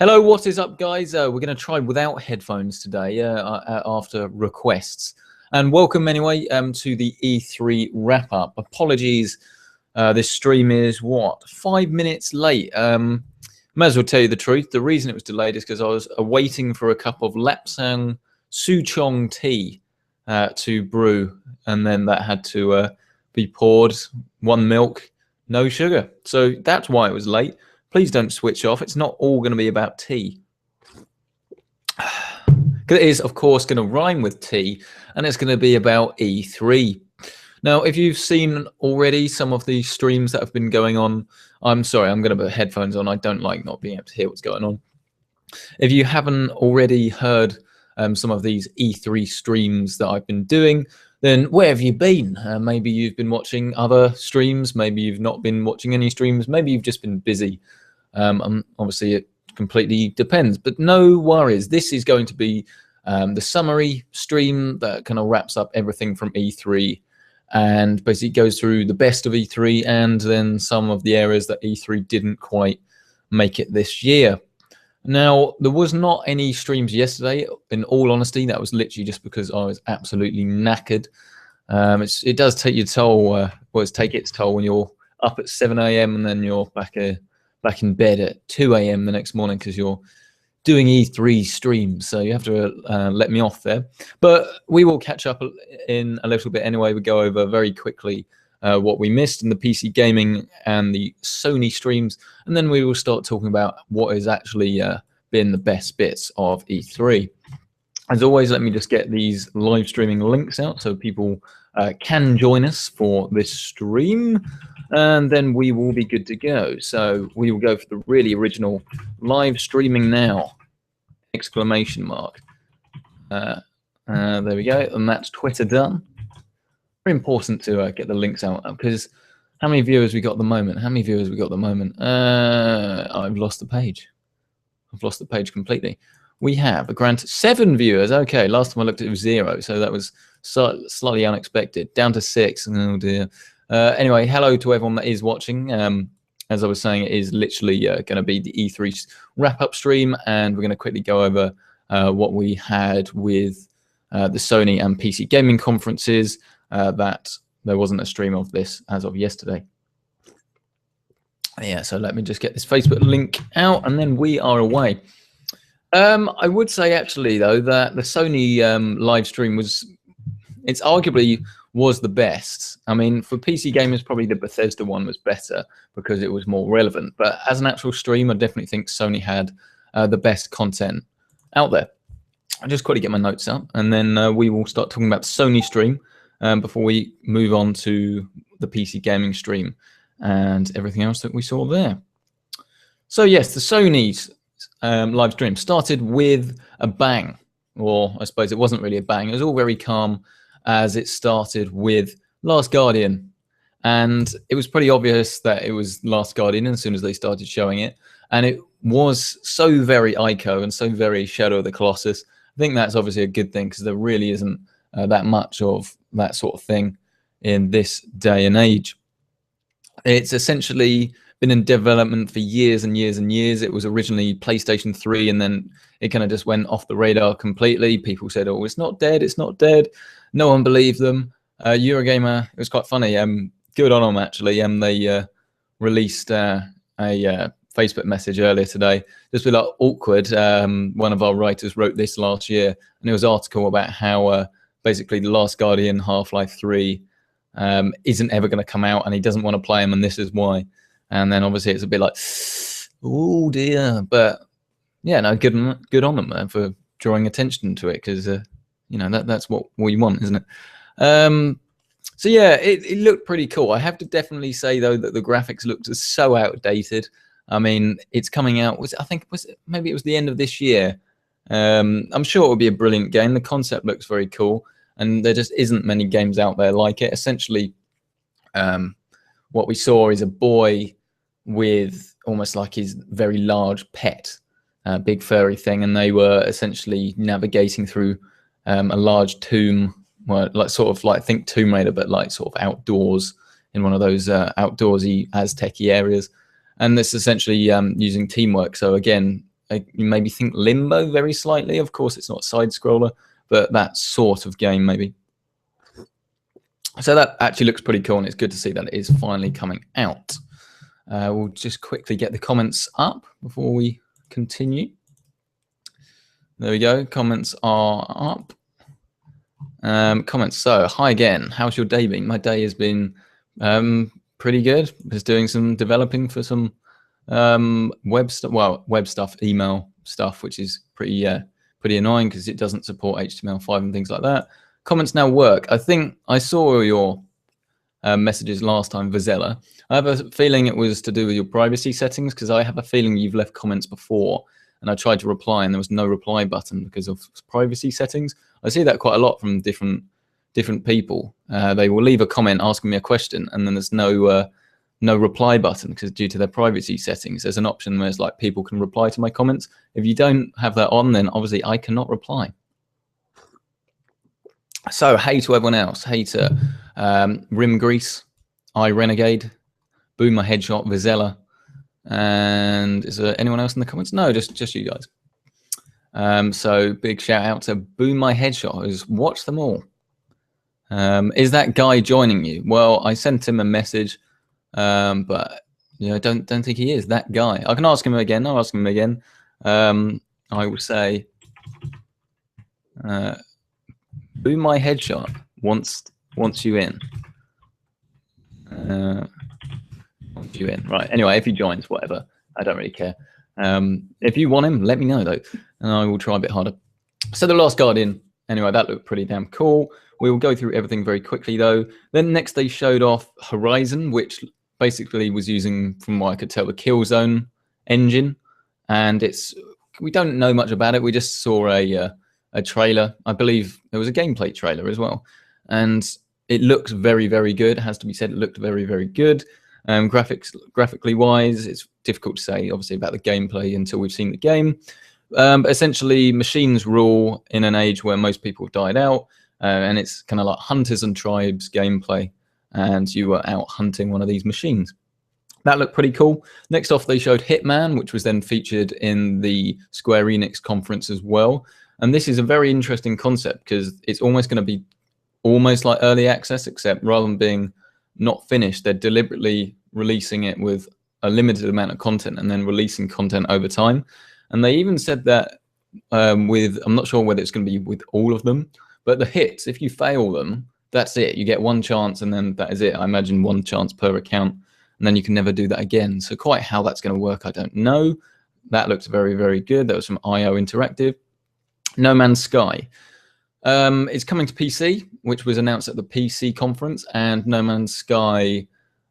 Hello, what is up, guys? We're going to try without headphones today after requests. And welcome, anyway, to the E3 wrap-up. Apologies, this stream is, 5 minutes late. May as well tell you the truth. The reason it was delayed is because I was waiting for a cup of Lapsang Souchong tea to brew, and then that had to be poured, 1 milk, no sugar. So that's why it was late. Please don't switch off. It's not all going to be about tea. It is, of course, going to rhyme with tea, and it's going to be about E3. Now, if you've seen already some of the streams that have been going on, I'm sorry, I'm going to put headphones on. I don't like not being able to hear what's going on. If you haven't already heard some of these E3 streams that I've been doing, then where have you been? Maybe you've been watching other streams. Maybe you've not been watching any streams. Maybe you've just been busy. Obviously, it completely depends. But no worries. This is going to be the summary stream that kind of wraps up everything from E3 and basically goes through the best of E3 and then some of the areas that E3 didn't quite make it this year. Now, there was not any streams yesterday, in all honesty. That was literally just because I was absolutely knackered. It does take your toll, take its toll when you're up at 7 a.m. and then you're back in bed at 2 a.m. the next morning because you're doing E3 streams. So you have to let me off there. But we will catch up in a little bit anyway. We go over very quickly what we missed in the PC gaming and the Sony streams, and then we will start talking about what has actually been the best bits of E3. As always, let me just get these live streaming links out so people can join us for this stream, and then we will be good to go. So we will go for the really original live streaming now! Exclamation mark. There we go, and that's Twitter done. Very important to get the links out because how many viewers we got at the moment? How many viewers we got at the moment? I've lost the page. I've lost the page completely. We have a grand 7 viewers. Okay, last time I looked it was 0, so that was slightly unexpected. Down to 6. Oh dear. Anyway, hello to everyone that is watching. As I was saying, it is literally going to be the E3 wrap-up stream, and we're going to quickly go over what we had with the Sony and PC gaming conferences. That there wasn't a stream of this as of yesterday. Yeah, so let me just get this Facebook link out, and then we are away. I would say actually though that the Sony live stream it's arguably was the best. I mean, for PC gamers, probably the Bethesda one was better because it was more relevant. But as an actual stream, I definitely think Sony had the best content out there. I'll just quickly get my notes out, and then we will start talking about the Sony stream before we move on to the PC gaming stream and everything else that we saw there. So yes, the Sony's live stream started with a bang, or I suppose it wasn't really a bang. It was all very calm as it started with Last Guardian, and it was pretty obvious that it was Last Guardian as soon as they started showing it, and it was so very Ico and so very Shadow of the Colossus. I think that's obviously a good thing because there really isn't that much of that sort of thing in this day and age. It's essentially been in development for years and years and years. It was originally PlayStation 3, and then it kind of just went off the radar completely. People said, oh, it's not dead, it's not dead. No one believed them. Eurogamer, it was quite funny. Good on them, actually. They released a Facebook message earlier today. Just a bit like awkward. One of our writers wrote this last year, and it was an article about how basically The Last Guardian Half-Life 3 isn't ever going to come out, and he doesn't want to play them, and this is why. And then obviously it's a bit like, oh dear. But yeah, no, good on them, man, for drawing attention to it, because you know that's what we want, isn't it? So yeah, it looked pretty cool. I have to definitely say though that the graphics looked so outdated. I mean, it's coming out. Maybe it was the end of this year. I'm sure it will be a brilliant game. The concept looks very cool, and there just isn't many games out there like it. Essentially, what we saw is a boy with almost like his very large pet, big furry thing, and they were essentially navigating through a large tomb, well, like sort of like think Tomb Raider, but like sort of outdoors in one of those outdoorsy Aztec-y areas. And this essentially using teamwork. So again, you maybe think Limbo very slightly. Of course, it's not a side scroller, but that sort of game maybe. So that actually looks pretty cool, and it's good to see that it is finally coming out. We'll just quickly get the comments up before we continue. There we go. Comments are up. Comments. So, hi again. How's your day been? My day has been pretty good. Just doing some developing for some web stuff, email stuff, which is pretty annoying because it doesn't support HTML5 and things like that. Comments now work. I think I saw your messages last time, Vizela. I have a feeling it was to do with your privacy settings, because I have a feeling you've left comments before and I tried to reply and there was no reply button because of privacy settings. I see that quite a lot from different people. They will leave a comment asking me a question and then there's no reply button because due to their privacy settings. There's an option where it's like people can reply to my comments. If you don't have that on, then obviously I cannot reply. So hey to everyone else. Hey to Rim Grease, I Renegade, Boom My Headshot, Vizela, and is there anyone else in the comments? No, just you guys. So big shout out to Boom My Headshot, who's watched them all. Is that guy joining you? Well, I sent him a message, but you know, don't think he is that guy. I can ask him again. I'll ask him again. I will say, Boom My Headshot wants you in. Wants you in, right? Anyway, if he joins, whatever, I don't really care. If you want him, let me know though, and I will try a bit harder. So the Last Guardian. Anyway, that looked pretty damn cool. We will go through everything very quickly though. Then next they showed off Horizon, which basically was using, from what I could tell, the Killzone engine, and we don't know much about it. We just saw a trailer. I believe it was a gameplay trailer as well, and it looks very, very good. It has to be said, it looked very, very good. Graphically wise, it's difficult to say obviously about the gameplay until we've seen the game. But essentially, machines rule in an age where most people have died out, and it's kind of like Hunters and Tribes gameplay, and you were out hunting one of these machines. That looked pretty cool. Next off, they showed Hitman, which was then featured in the Square Enix conference as well. And this is a very interesting concept because it's almost going to be almost like early access, except rather than being not finished, they're deliberately releasing it with a limited amount of content and then releasing content over time. And they even said that I'm not sure whether it's going to be with all of them, but the hits, if you fail them, that's it. You get one chance and then that is it. I imagine one chance per account, and then you can never do that again. So quite how that's going to work, I don't know. That looks very, very good. That was from IO Interactive. No Man's Sky. It's coming to PC, which was announced at the PC conference, and No Man's Sky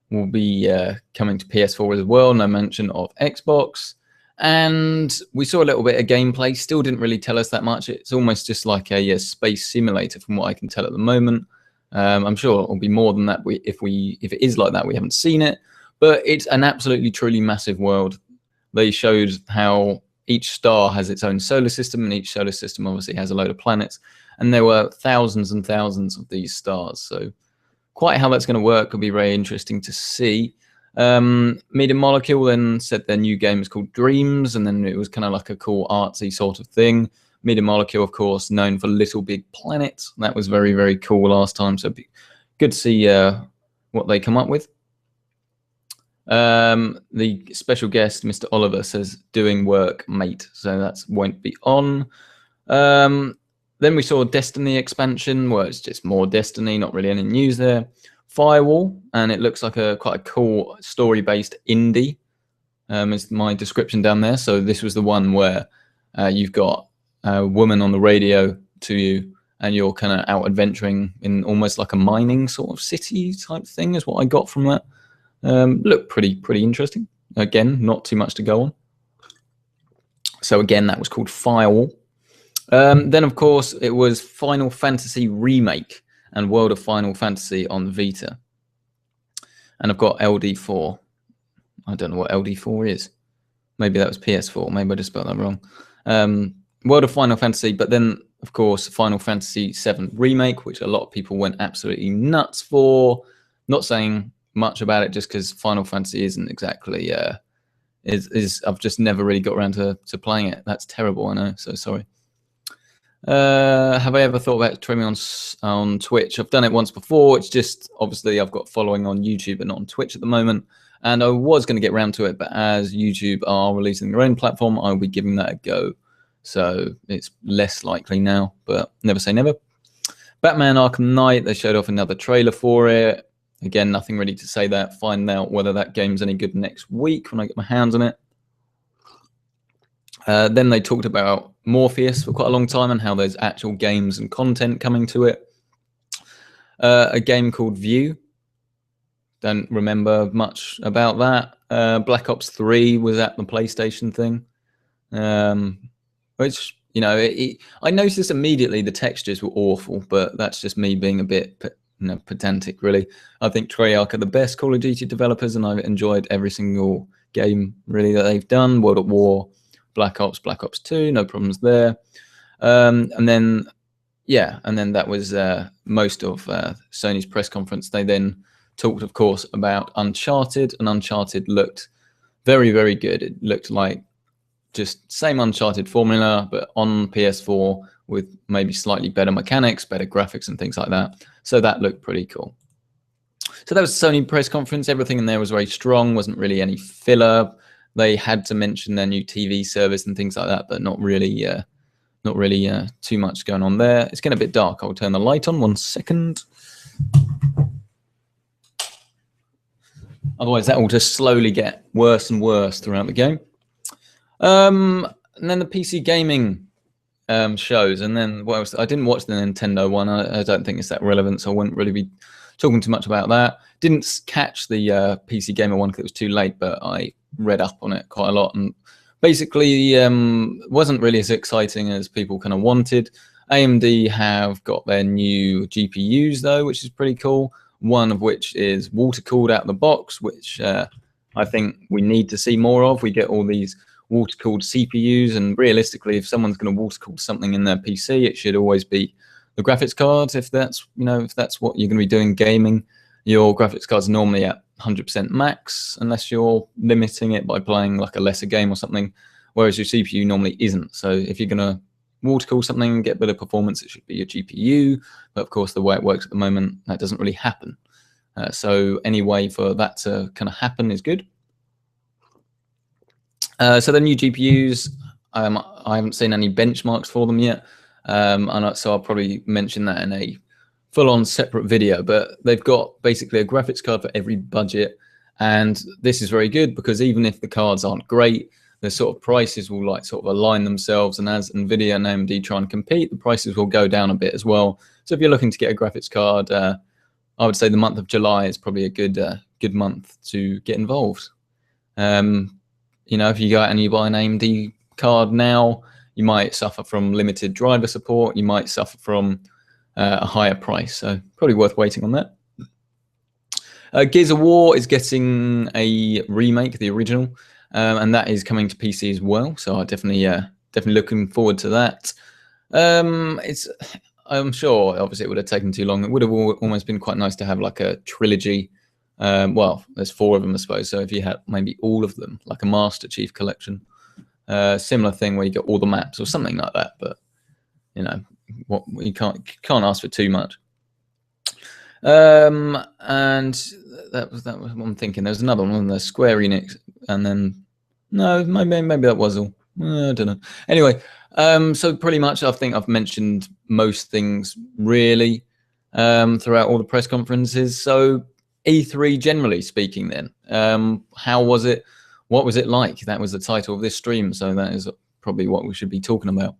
will be coming to PS4 as well. No mention of Xbox. And we saw a little bit of gameplay. Still didn't really tell us that much. It's almost just like a space simulator from what I can tell at the moment. I'm sure it'll be more than that if it is like that. We haven't seen it, but it's an absolutely truly massive world. They showed how each star has its own solar system, and each solar system obviously has a load of planets. And there were thousands and thousands of these stars. So quite how that's going to work will be very interesting to see. Media Molecule then said their new game is called Dreams, and then it was kind of like a cool artsy sort of thing. Media Molecule, of course, known for Little Big Planet. That was very, very cool last time, so it'd be good to see what they come up with. The special guest, Mr. Oliver, says doing work, mate, so that won't be on. Then we saw Destiny expansion, where it's just more Destiny, not really any news there. Firewall, and it looks like quite a cool story-based indie. Is my description down there. So this was the one where you've got a woman on the radio to you, and you're kind of out adventuring in almost like a mining sort of city type thing, is what I got from that. Looked pretty interesting. Again, not too much to go on. So again, that was called Firewall. Then, of course, it was Final Fantasy Remake and World of Final Fantasy on Vita. And I've got LD4. I don't know what LD4 is. Maybe that was PS4. Maybe I just spelled that wrong. World of Final Fantasy, but then, of course, Final Fantasy VII Remake, which a lot of people went absolutely nuts for. Not saying much about it just because Final Fantasy isn't exactly is I've just never really got around to playing it. That's terrible, I know. So sorry. Have I ever thought about streaming on Twitch? I've done it once before. It's just obviously I've got following on YouTube but not on Twitch at the moment. And I was going to get around to it, but as YouTube are releasing their own platform, I'll be giving that a go. So it's less likely now, but never say never. Batman Arkham Knight, they showed off another trailer for it. Again, nothing really to say that. Find out whether that game's any good next week when I get my hands on it. Then they talked about Morpheus for quite a long time and how there's actual games and content coming to it. A game called View. Don't remember much about that. Black Ops 3 was at the PlayStation thing. Which, you know, I noticed immediately the textures were awful, but that's just me being a bit pedantic, really. I think Treyarch are the best Call of Duty developers, and I've enjoyed every single game, really, that they've done. World at War, Black Ops 2, no problems there. And then that was most of Sony's press conference. They then talked, of course, about Uncharted, and Uncharted looked very, very good. It looked like just same Uncharted formula, but on PS4 with maybe slightly better mechanics, better graphics and things like that. So that looked pretty cool. So that was the Sony press conference. Everything in there was very strong, wasn't really any filler. They had to mention their new TV service and things like that, but not really too much going on there. It's getting a bit dark. I'll turn the light on 1 second. Otherwise, that will just slowly get worse and worse throughout the game. And then the PC gaming shows, and then what else? I didn't watch the Nintendo one. I don't think it's that relevant, so I wouldn't really be talking too much about that. Didn't catch the PC gamer one because it was too late, but I read up on it quite a lot, and basically wasn't really as exciting as people kind of wanted. AMD have got their new GPUs though, which is pretty cool. One of which is water cooled out of the box, which I think we need to see more of. We get all these water cooled CPUs, and realistically, if someone's going to water cool something in their PC, it should always be the graphics cards. If that's what you're going to be doing gaming, your graphics card's normally at 100% max, unless you're limiting it by playing like a lesser game or something, whereas your CPU normally isn't. So if you're going to water cool something and get better performance, it should be your GPU. But of course, the way it works at the moment, that doesn't really happen. So any way for that to kind of happen is good. So the new GPUs, I haven't seen any benchmarks for them yet. So I'll probably mention that in a full-on separate video, but they've got basically a graphics card for every budget. And this is very good because even if the cards aren't great, the sort of prices will like sort of align themselves. And as NVIDIA and AMD try and compete, the prices will go down a bit as well. So if you're looking to get a graphics card, I would say the month of July is probably a good month to get involved. You know, if you go out and you buy an AMD card now, you might suffer from limited driver support. You might suffer from a higher price. So probably worth waiting on that. Gears of War is getting a remake, the original, and that is coming to PC as well. So I definitely looking forward to that. I'm sure, obviously, it would have taken too long. It would have almost been quite nice to have like a trilogy. Well, there's 4 of them, I suppose. So if you had maybe all of them, like a Master Chief collection, similar thing where you get all the maps or something like that. But you know, what you can't ask for too much. And that was what I'm thinking. There's another one on the Square Enix, and then no, maybe that was all. I don't know. Anyway, so pretty much I think I've mentioned most things really throughout all the press conferences. So E3 generally speaking then, how was it? What was it like? That was the title of this stream, so that is probably what we should be talking about.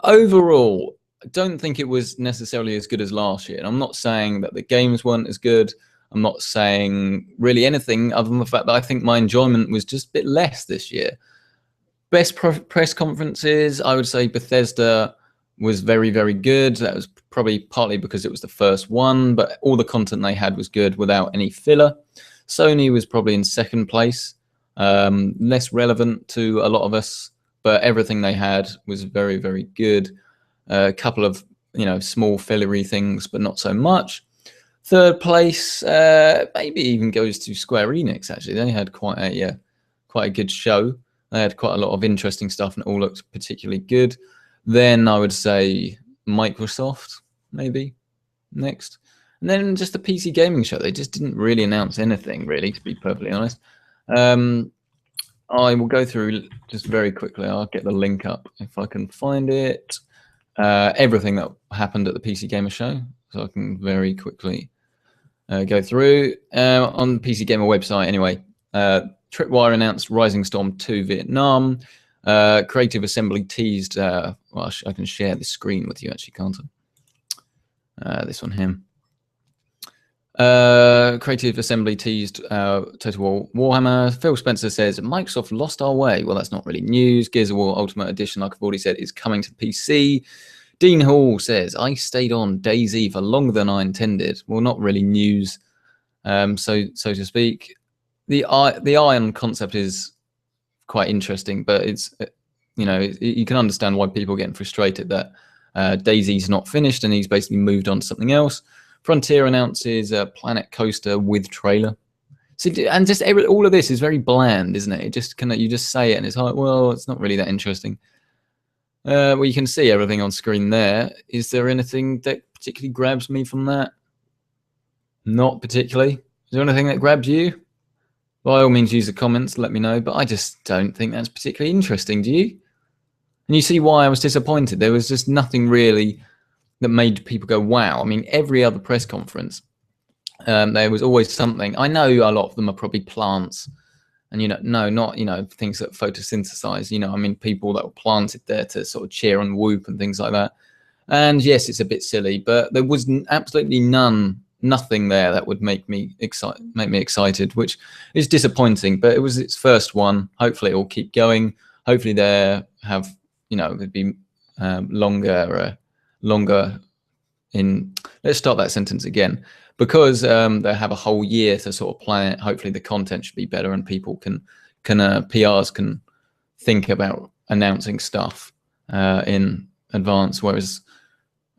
Overall, I don't think it was necessarily as good as last year. And I'm not saying that the games weren't as good. I'm not saying really anything other than the fact that I think my enjoyment was just a bit less this year. Best press conferences, I would say Bethesda was very, very good. That was probably partly because it was the first one, but all the content they had was good without any filler. Sony was probably in second place, less relevant to a lot of us, but everything they had was very, very good. A couple of small fillery things, but not so much. Third place maybe even goes to Square Enix. Actually, they had quite quite a good show. They had quite a lot of interesting stuff, and it all looked particularly good. Then I would say Microsoft maybe next, and then just the PC gaming show. They just didn't really announce anything, really, to be perfectly honest. I will go through just very quickly. I'll get the link up if I can find it. Everything that happened at the PC Gamer show, so I can very quickly go through on the PC Gamer website. Anyway, Tripwire announced Rising Storm 2 Vietnam. Creative Assembly teased. Well, I can share the screen with you, actually, can't I? This one here. Creative Assembly teased Total War Warhammer. Phil Spencer says Microsoft lost our way. Well, that's not really news. Gears of War Ultimate Edition, like I've already said, is coming to the PC. Dean Hall says I stayed on DayZ for longer than I intended. Well, not really news, so to speak. The Iron concept is quite interesting, but it's you can understand why people are getting frustrated that DayZ's not finished and he's basically moved on to something else. Frontier announces Planet Coaster with trailer. So, and just all of this is very bland, isn't it? It just you just say it and it's like, well, it's not really that interesting. Well, you can see everything on screen there. Is there anything that particularly grabs me from that? Not particularly. Is there anything that grabs you? By all means, use the comments, let me know. But I just don't think that's particularly interesting, do you? And you see why I was disappointed. There was just nothing really that made people go, wow. I mean, every other press conference, there was always something. I know a lot of them are probably plants. And, not, things that photosynthesize, I mean, people that were planted there to sort of cheer and whoop and things like that. And yes, it's a bit silly, but there was absolutely nothing there that would make me excited, which is disappointing, but it was its first one. Hopefully it will keep going. Hopefully it'd be longer in, let's start that sentence again. Because they have a whole year to sort of plan it, hopefully the content should be better and people PRs can think about announcing stuff in advance, whereas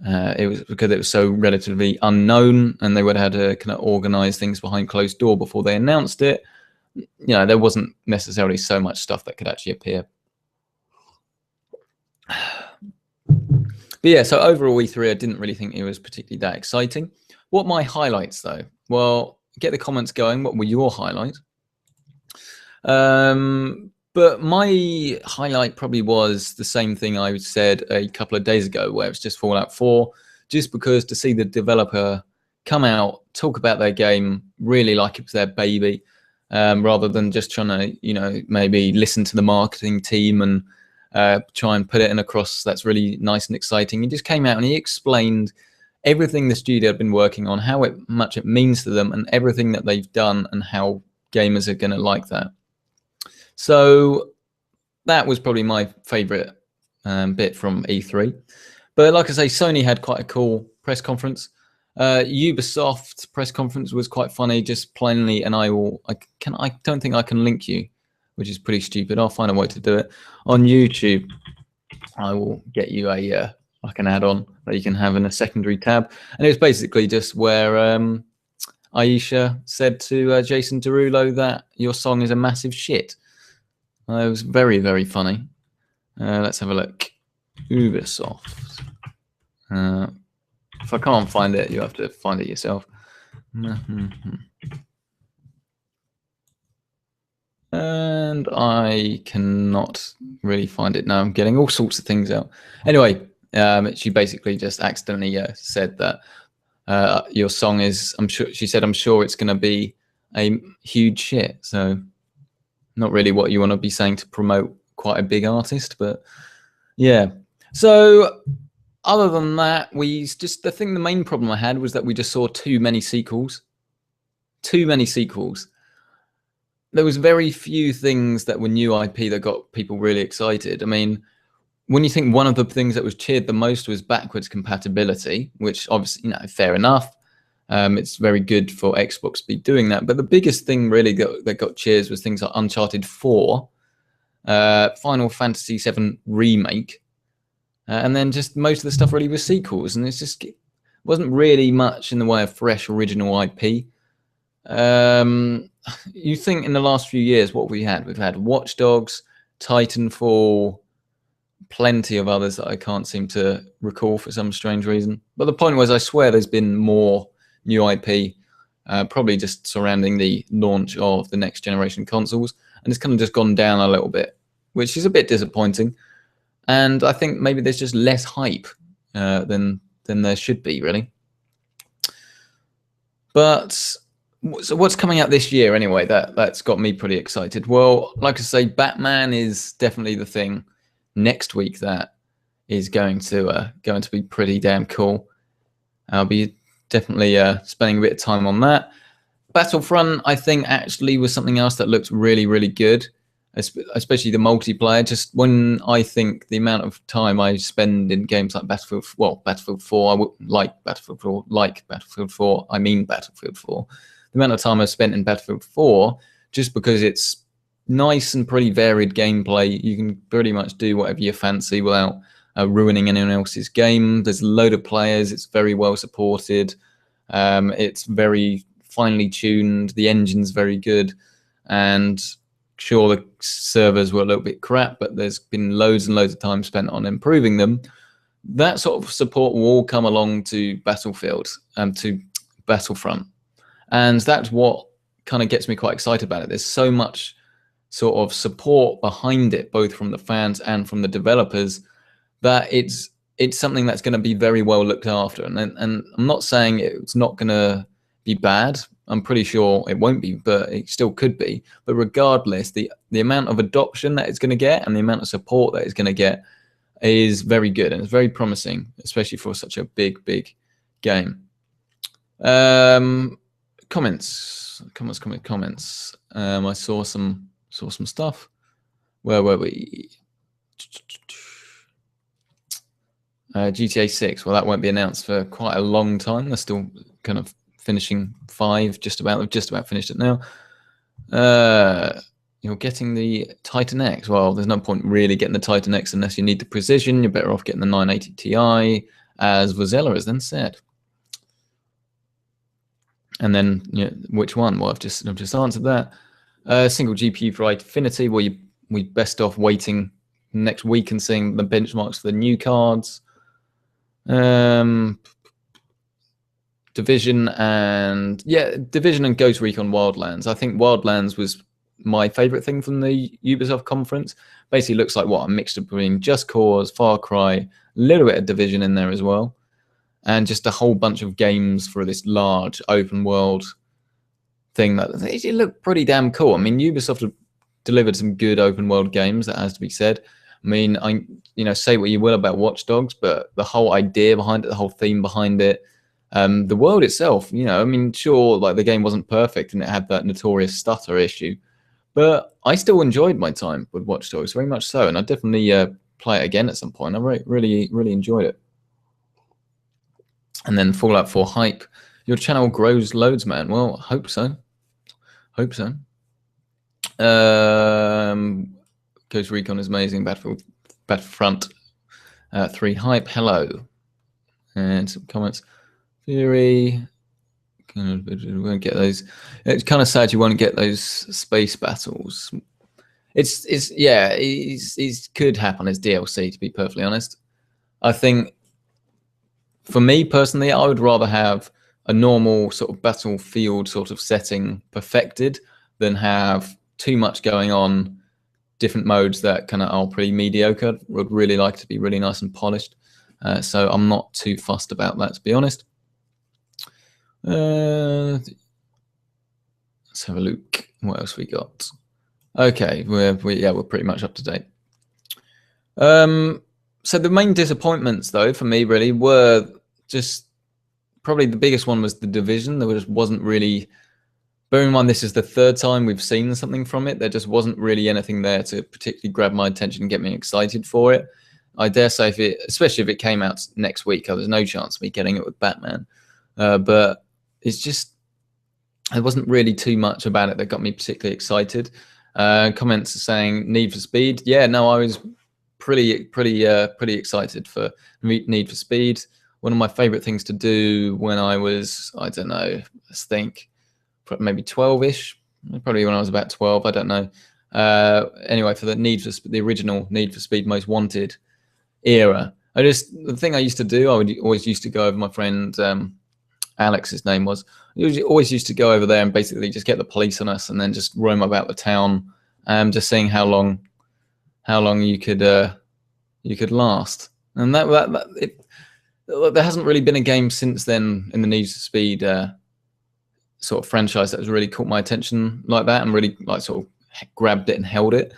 it was because it was so relatively unknown and they would have had to kind of organize things behind closed door before they announced it. There wasn't necessarily so much stuff that could actually appear. But yeah, so overall E3, I didn't really think it was particularly that exciting. What my highlights though? Well, get the comments going. What were your highlights? But my highlight probably was the same thing I said a couple of days ago, where it's just Fallout 4, just because to see the developer come out, talk about their game, really like it was their baby, rather than just trying to, maybe listen to the marketing team and try and put it in across that's really nice and exciting. He just came out and he explained everything the studio had been working on, how much it means to them, and everything that they've done, and how gamers are going to like that. So that was probably my favorite bit from E3. But like I say, Sony had quite a cool press conference. Ubisoft's press conference was quite funny, just plainly, and I don't think I can link you, which is pretty stupid. I'll find a way to do it on YouTube. I will get you like an add-on that you can have in a secondary tab, and it was basically just where Aisha said to Jason Derulo that your song is a massive shit. It was very, very funny. Let's have a look. Ubisoft. If I can't find it, you have to find it yourself. And I cannot really find it now. I'm getting all sorts of things out. Anyway, she basically just accidentally said that your song is, I'm sure it's going to be a huge shit. So not really what you want to be saying to promote quite a big artist, but yeah. So other than that, the main problem I had was that we just saw too many sequels. Too many sequels. There was very few things that were new IP that got people really excited. I mean, when you think one of the things that was cheered the most was backwards compatibility, which obviously, fair enough. It's very good for Xbox to be doing that. But the biggest thing really that got cheers was things like Uncharted 4, Final Fantasy VII Remake, and then just most of the stuff really was sequels. And it wasn't really much in the way of fresh original IP. You think in the last few years what we had? We've had Watch Dogs, Titanfall, plenty of others that I can't seem to recall for some strange reason. But the point was, I swear there's been more new IP, probably just surrounding the launch of the next generation consoles, and it's kind of just gone down a little bit, which is a bit disappointing. And I think maybe there's just less hype than there should be, really. But so what's coming out this year anyway? That's got me pretty excited. Well, like I say, Batman is definitely the thing next week that is going to be pretty damn cool. I'll be definitely spending a bit of time on that. Battlefront, I think, actually was something else that looked really, really good, especially the multiplayer. Just when I think the amount of time I spend in games like Battlefield 4, I would like Battlefield 4. I mean Battlefield 4. The amount of time I've spent in Battlefield 4, just because it's nice and pretty varied gameplay. You can pretty much do whatever you fancy without ruining anyone else's game. There's a load of players. It's very well supported. It's very finely tuned. The engine's very good. And sure, the servers were a little bit crap, but there's been loads and loads of time spent on improving them. That sort of support will all come along to Battlefield and to Battlefront. And that's what kind of gets me quite excited about it. There's so much sort of support behind it, both from the fans and from the developers, that it's something that's going to be very well looked after. And I'm not saying it's not going to be bad. I'm pretty sure it won't be, but it still could be. But regardless, the amount of adoption that it's going to get and the amount of support that it's going to get is very good, and it's very promising, especially for such a big game. Comments. I saw some stuff. Where were we? GTA 6. Well, that won't be announced for quite a long time. They're still kind of finishing 5, just about. They've just about finished it now. You're getting the Titan X. Well, there's no point really getting the Titan X unless you need the precision. You're better off getting the 980 Ti, as Vozella has then said. And then, which one? Well, I've just answered that. Single GPU for Infinity. Well, we best off waiting next week and seeing the benchmarks for the new cards. Division and Ghost Recon Wildlands. I think Wildlands was my favorite thing from the Ubisoft conference. Basically looks like a mixture between Just Cause, Far Cry, a little bit of Division in there as well, and just a whole bunch of games for this large open world thing that it looked pretty damn cool. I mean, Ubisoft have delivered some good open world games, that has to be said. I mean, say what you will about Watch Dogs, but the whole idea behind it, the whole theme behind it, the world itself, I mean, sure, like the game wasn't perfect and it had that notorious stutter issue, but I still enjoyed my time with Watch Dogs, very much so, and I definitely play it again at some point. I really enjoyed it. And then Fallout 4 hype. Your channel grows loads, man. Well, hope so. Ghost Recon is amazing. Battlefront 3 hype. Hello. And some comments. Fury. We won't get those. It's kind of sad you won't get those space battles. It could happen as DLC, to be perfectly honest. I think, for me personally, I would rather have a normal sort of Battlefield sort of setting perfected than have too much going on, different modes that kind of are pretty mediocre. Would really like to be really nice and polished. So I'm not too fussed about that, to be honest. Let's have a look. What else we got? Okay, we're pretty much up to date. So the main disappointments, though, for me really were just probably the biggest one was the Division. There just wasn't really. Bearing in mind this is the third time we've seen something from it, there just wasn't really anything there to particularly grab my attention and get me excited for it. I dare say, especially if it came out next week, there was no chance of me getting it with Batman. But it's just, there wasn't really too much about it that got me particularly excited. Comments are saying Need for Speed. Yeah, no, I was pretty excited for Need for Speed. One of my favorite things to do when I was, I don't know, let's think, maybe 12-ish, probably when I was about 12. I don't know. Anyway, for the original Need for Speed Most Wanted era, the thing I used to do, I would always used to go over my friend Alex, his name was. Always used to go over there and basically just get the police on us, and then just roam about the town, just seeing how long you could last. And there hasn't really been a game since then in the Need for Speed sort of franchise that has really caught my attention like that and really like sort of grabbed it and held it.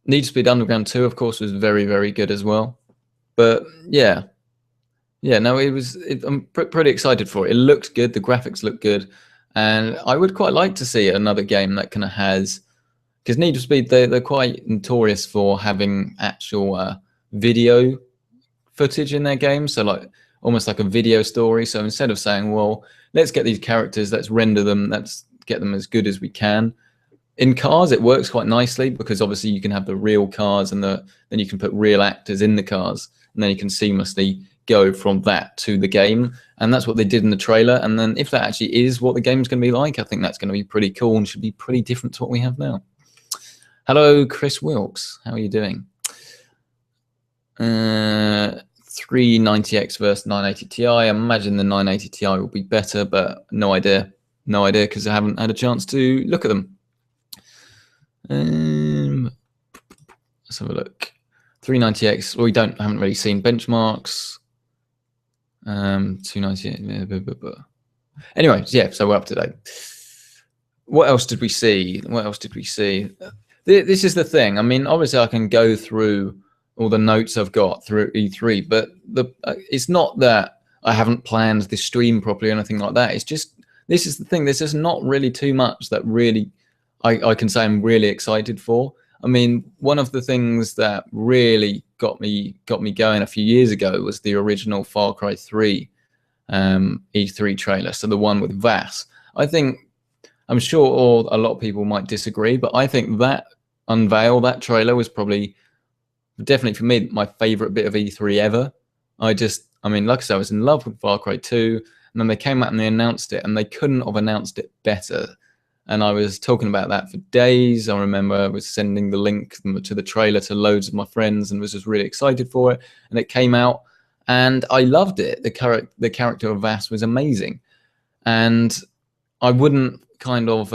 Need for Speed Underground 2, of course, was very, very good as well. But yeah, no, I'm pretty excited for it. It looks good. The graphics look good. And I would quite like to see another game that kind of has, because Need for Speed, they're quite notorious for having actual video footage in their games. So like almost like a video story. So instead of saying, well, let's get these characters, let's render them, let's get them as good as we can. In cars, it works quite nicely because obviously you can have the real cars and then you can put real actors in the cars, and then you can seamlessly go from that to the game. And that's what they did in the trailer. And then if that actually is what the game's going to be like, I think that's going to be pretty cool and should be pretty different to what we have now. Hello, Chris Wilkes. How are you doing? 390X versus 980 Ti. I imagine the 980 Ti will be better, but no idea. No idea because I haven't had a chance to look at them. Let's have a look. 390X. Well, haven't really seen benchmarks. 298. Anyway, yeah. So we're up to date. What else did we see? This is the thing. I mean, obviously, I can go through all the notes I've got through E3, but it's not that I haven't planned this stream properly or anything like that. It's just, this is the thing. There's just not really too much that really I can say I'm really excited for. I mean, one of the things that really got me going a few years ago was the original Far Cry 3 E3 trailer. So the one with Vass. I'm sure a lot of people might disagree, but I think that that trailer was definitely for me my favorite bit of E3 ever. I mean, like I said, I was in love with Far Cry 2, and then they came out and they announced it, and they couldn't have announced it better. And I was talking about that for days. I remember I was sending the link to the trailer to loads of my friends and was just really excited for it. And it came out and I loved it. The character of Vass was amazing. And I wouldn't kind of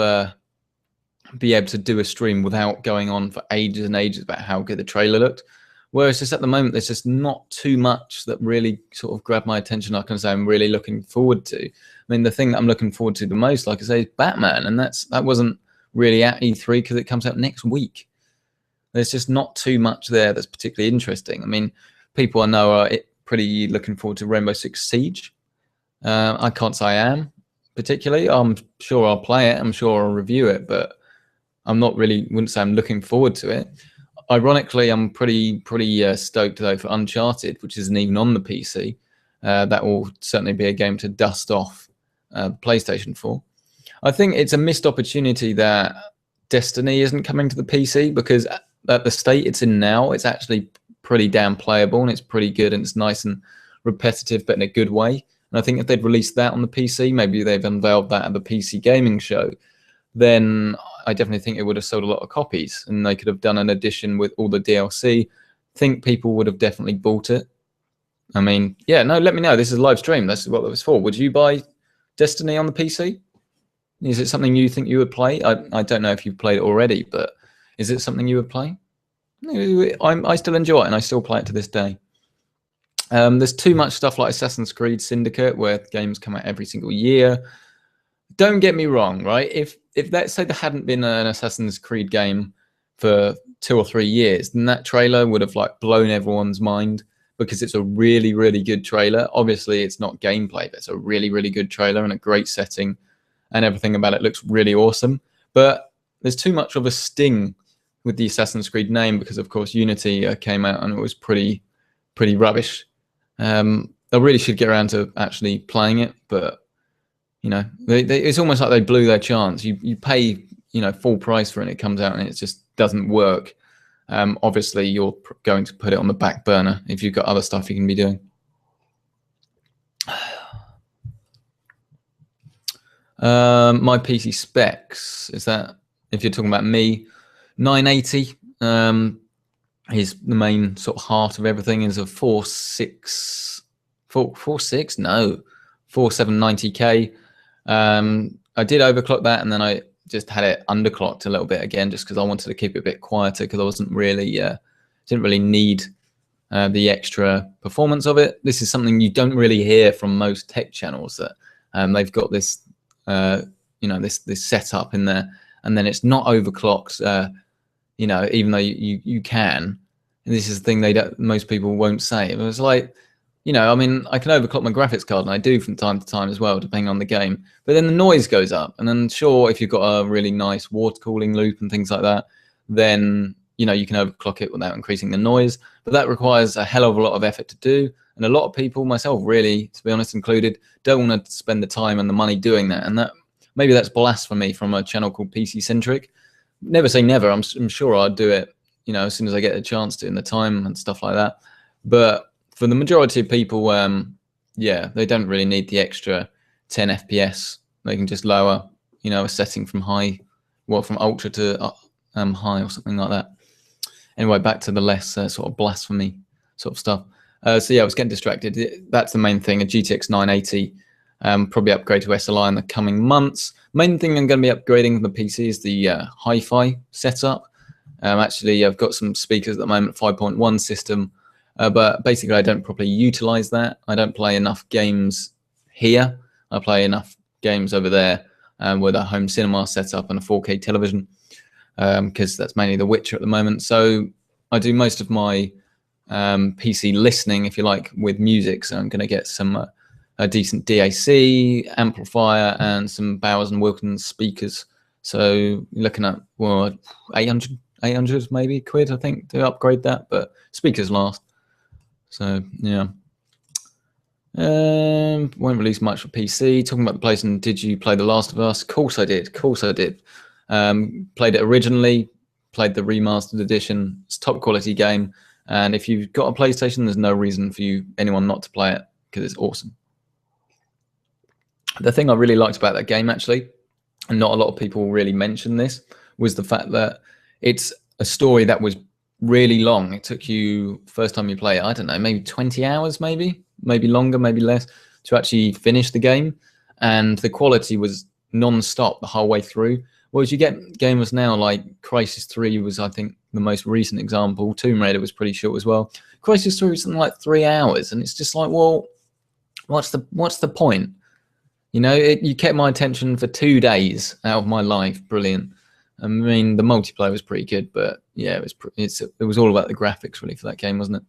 be able to do a stream without going on for ages and ages about how good the trailer looked. Whereas just at the moment, there's just not too much that really sort of grabbed my attention. I can say I'm really looking forward to. I mean, the thing that I'm looking forward to the most, like I say, is Batman. And that wasn't really at E3 because it comes out next week. There's just not too much there that's particularly interesting. I mean, people I know are pretty looking forward to Rainbow Six Siege. I can't say I am particularly. I'm sure I'll play it. I'm sure I'll review it, but I'm not really, wouldn't say I'm looking forward to it. Ironically, I'm pretty stoked though for Uncharted, which isn't even on the PC. That will certainly be a game to dust off PlayStation 4. I think it's a missed opportunity that Destiny isn't coming to the PC, because at the state it's in now, it's actually pretty damn playable and it's pretty good and it's nice and repetitive, but in a good way. And I think if they'd released that on the PC, maybe they've unveiled that at the PC gaming show, then I definitely think it would have sold a lot of copies, and they could have done an edition with all the DLC. I think people would have definitely bought it. I mean, yeah, no, let me know. This is a live stream. That's what it was for. Would you buy Destiny on the PC? Is it something you think you would play? I don't know if you've played it already, but is it something you would play? I still enjoy it, and I still play it to this day. There's too much stuff like Assassin's Creed Syndicate, where games come out every single year. Don't get me wrong, right? If let's say there hadn't been an Assassin's Creed game for 2 or 3 years, then that trailer would have like blown everyone's mind, because it's a really, really good trailer. Obviously, it's not gameplay, but it's a really, really good trailer and a great setting, and everything about it looks really awesome. But there's too much of a sting with the Assassin's Creed name, because of course Unity came out and it was pretty rubbish. They really should get around to actually playing it, but you know, it's almost like they blew their chance. You pay, you know, full price for it, and it comes out and it just doesn't work. Obviously, you're going to put it on the back burner if you've got other stuff you can be doing. My PC specs, is that if you're talking about me, 980 is the main sort of heart of everything. Is a 4790K. I did overclock that, and then I just had it underclocked a little bit again, just because I wanted to keep it a bit quieter, because I wasn't really didn't really need the extra performance of it. This is something you don't really hear from most tech channels, that they've got this this setup in there, and then it's not overclocked. Even though you can, and this is the thing most people won't say. It was like, I mean, I can overclock my graphics card, and I do from time to time as well, depending on the game. But then the noise goes up, and then sure, if you've got a really nice water cooling loop and things like that, then you can overclock it without increasing the noise. But that requires a hell of a lot of effort to do, and a lot of people, myself really, to be honest included, don't want to spend the time and the money doing that. And that maybe that's blasphemy from a channel called PC Centric. Never say never. I'm sure I'd do it, as soon as I get a chance to, in the time and stuff like that. But for the majority of people, they don't really need the extra 10 FPS. They can just lower, a setting from high, from ultra to high or something like that. Anyway, back to the less sort of blasphemy sort of stuff. So yeah, I was getting distracted. That's the main thing. A GTX 980. Probably upgrade to SLI in the coming months. Main thing I'm going to be upgrading the PC is the hi-fi setup. Actually, I've got some speakers at the moment, 5.1 system, but basically I don't properly utilize that. I don't play enough games here. I play enough games over there with a home cinema setup and a 4K television, because that's mainly The Witcher at the moment. So I do most of my PC listening, if you like, with music. So I'm going to get some a decent DAC amplifier and some Bowers and Wilkins speakers. So you're looking at 800 maybe quid, I think, to upgrade that, but speakers last. So yeah, won't release much for PC. Talking about the PlayStation, did you play The Last of Us? Of course I did. Played it originally, played the remastered edition. It's a top quality game, and if you've got a PlayStation, there's no reason for anyone not to play it, because it's awesome. The thing I really liked about that game, actually, and not a lot of people really mention this, was the fact that it's a story that was really long. It took you, first time you play it, I don't know, maybe 20 hours, maybe longer, maybe less, to actually finish the game. And the quality was non-stop the whole way through. Whereas you get gamers now, like Crysis 3 was, I think, the most recent example. Tomb Raider was pretty short as well. Crysis 3 was something like 3 hours, and it's just like, well, what's the point? You kept my attention for 2 days out of my life. Brilliant. I mean, the multiplayer was pretty good, but yeah, it was all about the graphics really for that game, wasn't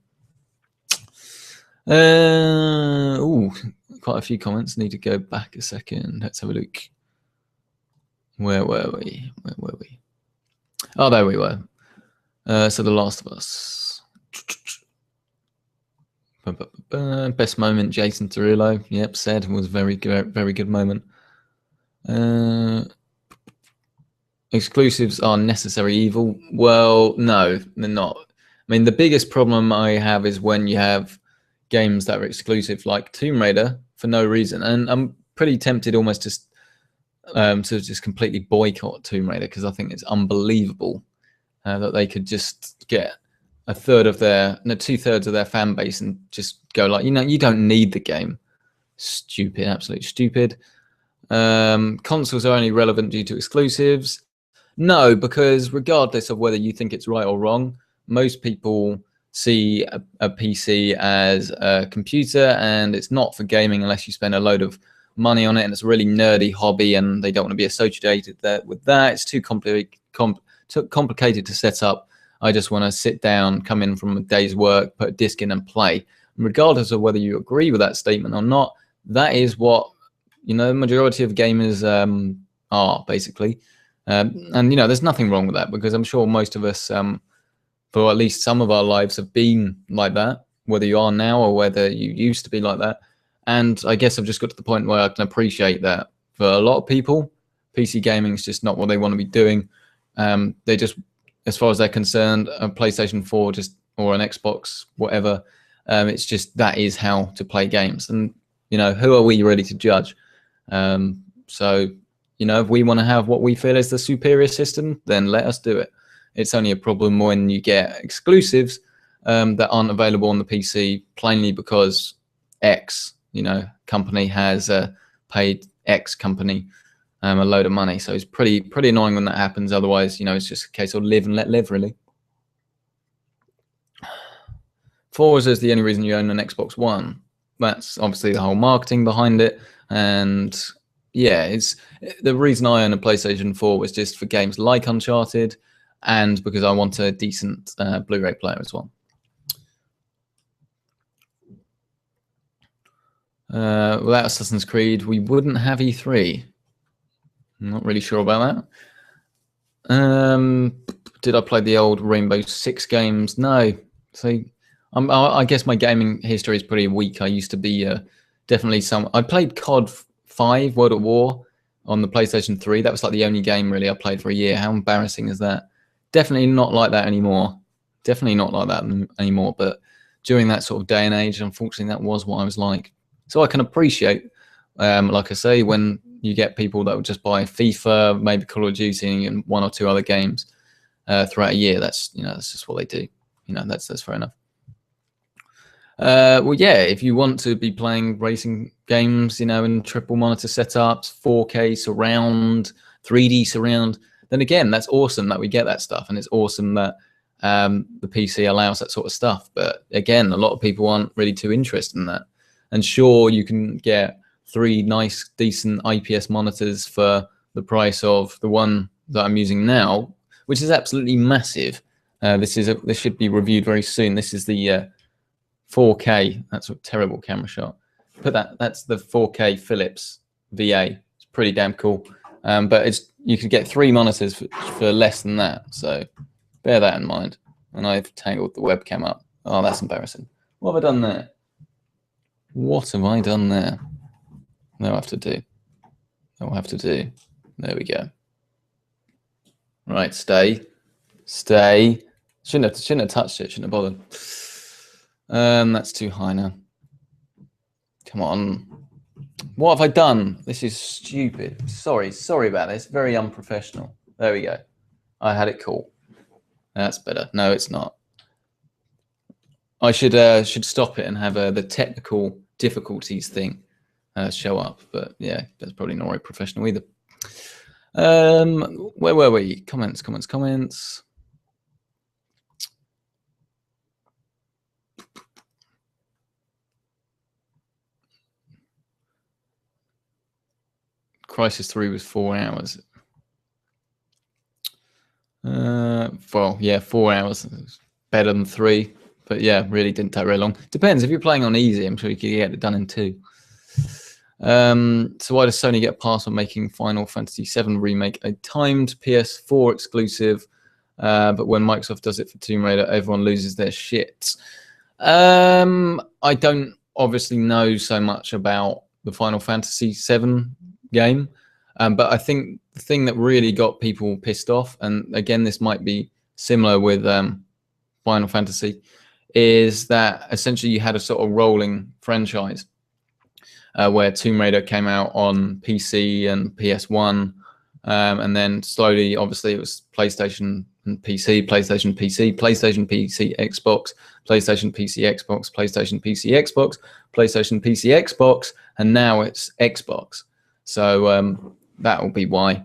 it? Quite a few comments. Need to go back a second. Let's have a look. Where were we? Oh, there we were. So The Last of Us. Best moment, Jason Derulo. Yep, said was very good moment. Exclusives are necessary evil. Well, no, they're not. I mean, the biggest problem I have is when you have games that are exclusive, like Tomb Raider, for no reason. And I'm pretty tempted almost to just completely boycott Tomb Raider, because I think it's unbelievable that they could just get two-thirds of their fan base and just go like, you don't need the game. Stupid, absolutely stupid. Consoles are only relevant due to exclusives. No, because regardless of whether you think it's right or wrong, most people see a PC as a computer, and it's not for gaming unless you spend a load of money on it, and it's a really nerdy hobby, and they don't want to be associated with that. It's too complicated to set up. I just want to sit down, come in from a day's work, put a disc in and play. And regardless of whether you agree with that statement or not, that is what the majority of gamers are, basically. And there's nothing wrong with that, because I'm sure most of us, for at least some of our lives, have been like that, whether you are now or whether you used to be like that. And I guess I've just got to the point where I can appreciate that for a lot of people, PC gaming is just not what they want to be doing. They just, as far as they're concerned, a PlayStation 4 or an Xbox, whatever, it's just that is how to play games. And who are we really to judge? So, you know, if we want to have what we feel is the superior system, then let us do it. It's only a problem when you get exclusives that aren't available on the PC, plainly because X, you know, company has paid X company a load of money. So it's pretty annoying when that happens. Otherwise, you know, it's just a case of live and let live, really. Forza is the only reason you own an Xbox One. That's obviously the whole marketing behind it. And yeah, it's the reason I own a PlayStation 4 was just for games like Uncharted, and because I want a decent Blu-ray player as well. Without Assassin's Creed, we wouldn't have E3. I'm not really sure about that. Did I play the old Rainbow Six games? No. So I guess my gaming history is pretty weak. I used to be definitely I played COD 5 World at War on the PlayStation 3. That was like the only game really I played for a year. How embarrassing is that? Definitely not like that anymore. Definitely not like that anymore. But during that sort of day and age, unfortunately, that was what I was like. So I can appreciate, like I say, when you get people that would just buy FIFA, maybe Call of Duty, and one or two other games throughout a year. That's that's just what they do. That's fair enough. Well, yeah, if you want to be playing racing games, in triple monitor setups, 4K surround, 3D surround, then again, that's awesome that we get that stuff, and it's awesome that the PC allows that sort of stuff. But again, a lot of people aren't really too interested in that. And sure, you can get 3 nice, decent IPS monitors for the price of the one that I'm using now, which is absolutely massive. This should be reviewed very soon. This is the 4K. That's a terrible camera shot. That's the 4K Philips VA. It's pretty damn cool. But you could get 3 monitors for less than that. So bear that in mind. And I've tangled the webcam up. Oh, that's embarrassing. What have I done there? What have I done there? No, I have to do. I'll have to do. There we go. Right, stay. Shouldn't have touched it. Shouldn't have bothered. That's too high now. Come on. What have I done? This is stupid. Sorry about this. Very unprofessional. There we go. I had it cool. That's better. No, it's not. I should stop it and have the technical difficulties thing show up. But yeah, that's probably not very professional either. Where were we? Comments. Crisis 3 was 4 hours. Well, yeah, 4 hours. Better than 3. But yeah, really didn't take very long. Depends. If you're playing on easy, I'm sure you could get it done in 2. So why does Sony get a pass on making Final Fantasy VII Remake a timed PS4 exclusive, but when Microsoft does it for Tomb Raider, everyone loses their shit? I don't obviously know so much about the Final Fantasy VII game, but I think the thing that really got people pissed off, and again, this might be similar with Final Fantasy, is that essentially you had a sort of rolling franchise where Tomb Raider came out on PC and PS1, and then slowly, obviously, it was PlayStation and PC, PlayStation PC, PlayStation PC, Xbox, PlayStation PC, Xbox, PlayStation PC, Xbox, PlayStation PC, Xbox, and now it's Xbox. So that will be why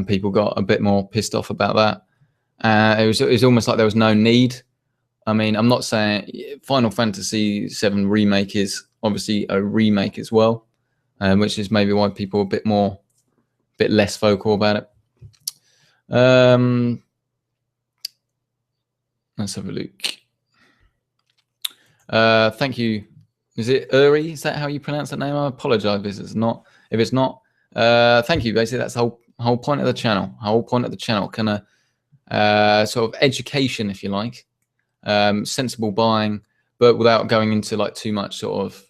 people got a bit more pissed off about that. It was almost like there was no need. I mean, I'm not saying Final Fantasy VII Remake is obviously a remake as well, which is maybe why people are a bit less vocal about it. Let's have a look. Thank you. Is it Uri? Is that how you pronounce that name? I apologize if it's not. Thank you. Basically, that's the whole point of the channel. Kind of sort of education, if you like. Sensible buying, but without going into like too much sort of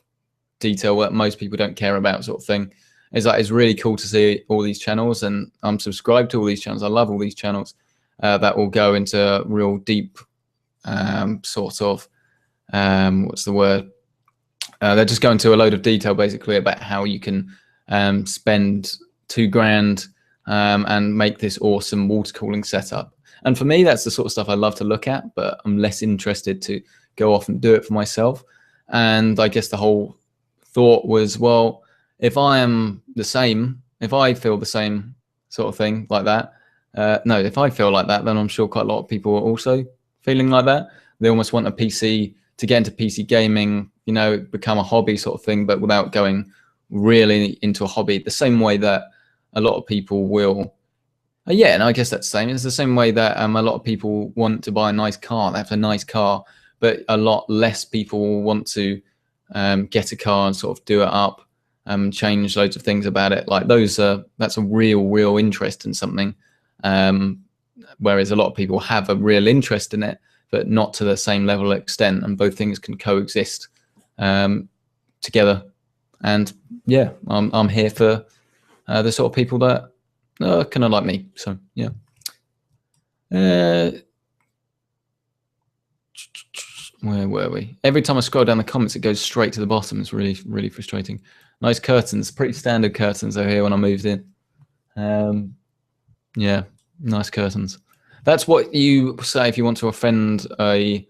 detail that most people don't care about, sort of thing. It's really cool to see all these channels, and I'm subscribed to all these channels. I love all these channels that will go into real deep sort of what's the word? They're just going into a load of detail basically about how you can spend 2 grand and make this awesome water cooling setup. And for me, that's the sort of stuff I love to look at, but I'm less interested to go off and do it for myself. And I guess the whole thought was, well, if I am the same, if I feel the same sort of thing like that, no, if I feel like that, then I'm sure quite a lot of people are also feeling like that. They almost want a PC to get into PC gaming, you know, become a hobby sort of thing, but without going really into a hobby, the same way that a lot of people will. Yeah, and I guess that's the same. It's the same way that a lot of people want to buy a nice car. They have a nice car, but a lot less people want to get a car and sort of do it up, change loads of things about it. Like those, that's a real interest in something. Whereas a lot of people have a real interest in it, but not to the same level of extent. And both things can coexist together. And yeah, I'm here for the sort of people that kind of like me. So yeah. Where were we? Every time I scroll down the comments, it goes straight to the bottom. It's really frustrating. Nice curtains, pretty standard curtains over here when I moved in. Yeah, nice curtains. That's what you say if you want to offend a.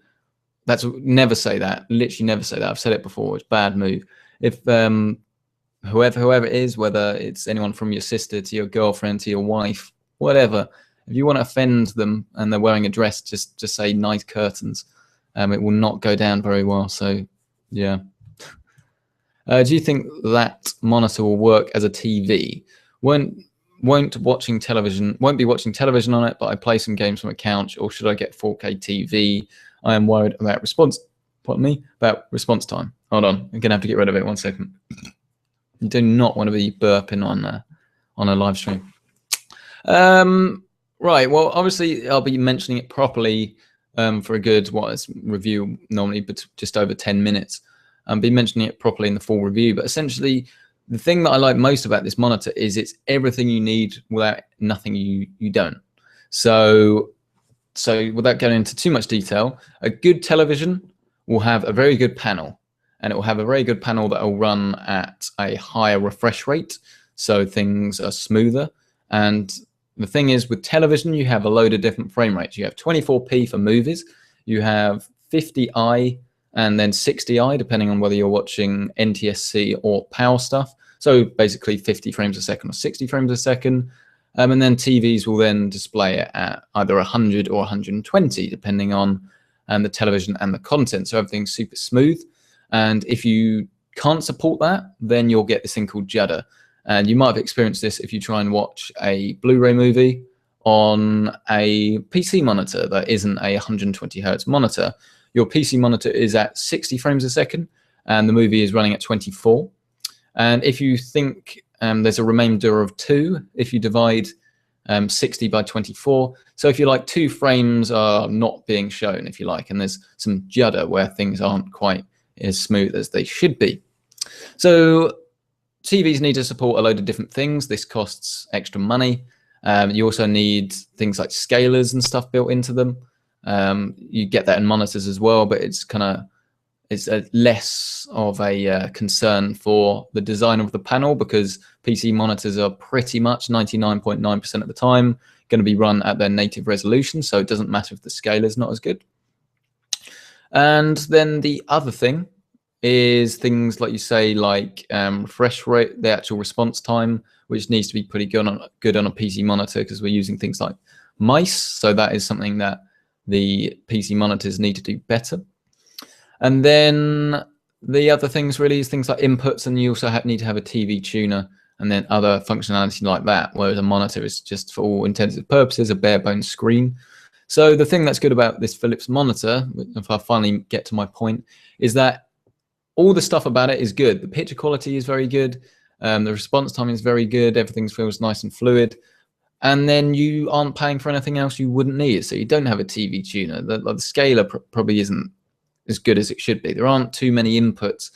That's never say that. Literally never say that. I've said it before. It's a bad move. If whoever it is, whether it's anyone from your sister to your girlfriend to your wife, whatever, if you want to offend them and they're wearing a dress, just say nice curtains. It will not go down very well. So yeah. Do you think that monitor will work as a TV? Won't be watching television on it, but I play some games from a couch, or should I get 4K TV? I am worried about response time. Hold on, I'm gonna have to get rid of it 1 second. You do not want to be burping on a live stream. Right, well, obviously I'll be mentioning it properly for a good, review normally, but just over 10 minutes. I'll be mentioning it properly in the full review, but essentially the thing that I like most about this monitor is it's everything you need without nothing you don't. So without going into too much detail, a good television will have a very good panel, and it will have a very good panel that will run at a higher refresh rate, so things are smoother. And the thing is, with television, you have a load of different frame rates. You have 24p for movies, you have 50i, and then 60i, depending on whether you're watching NTSC or PAL stuff. So basically 50 frames a second or 60 frames a second. And then TVs will then display it at either 100 or 120, depending on the television and the content. So everything's super smooth. And if you can't support that, then you'll get this thing called judder. And you might have experienced this if you try and watch a Blu-ray movie on a PC monitor that isn't a 120 hertz monitor. Your PC monitor is at 60 frames a second, and the movie is running at 24. And if you think there's a remainder of 2, if you divide 60 by 24, so if you like 2 frames are not being shown, if you like, and there's some judder where things aren't quite as smooth as they should be. So TVs need to support a load of different things. This costs extra money. You also need things like scalers and stuff built into them. You get that in monitors as well, but it's less of a concern for the design of the panel, because PC monitors are pretty much 99.9% of the time going to be run at their native resolution, so it doesn't matter if the scale is not as good. And then the other thing is things like you say, like refresh rate, the actual response time, which needs to be pretty good on a PC monitor, because we're using things like mice, so that is something that the PC monitors need to do better. And then the other things really is things like inputs, and you also need to have a TV tuner and then other functionality like that, whereas a monitor is just, for all intents and purposes, a bare bones screen. So the thing that's good about this Philips monitor, if I finally get to my point, is that all the stuff about it is good. The picture quality is very good. The response time is very good. Everything feels nice and fluid. And then you aren't paying for anything else you wouldn't need. So you don't have a TV tuner. The scaler probably isn't as good as it should be. There aren't too many inputs,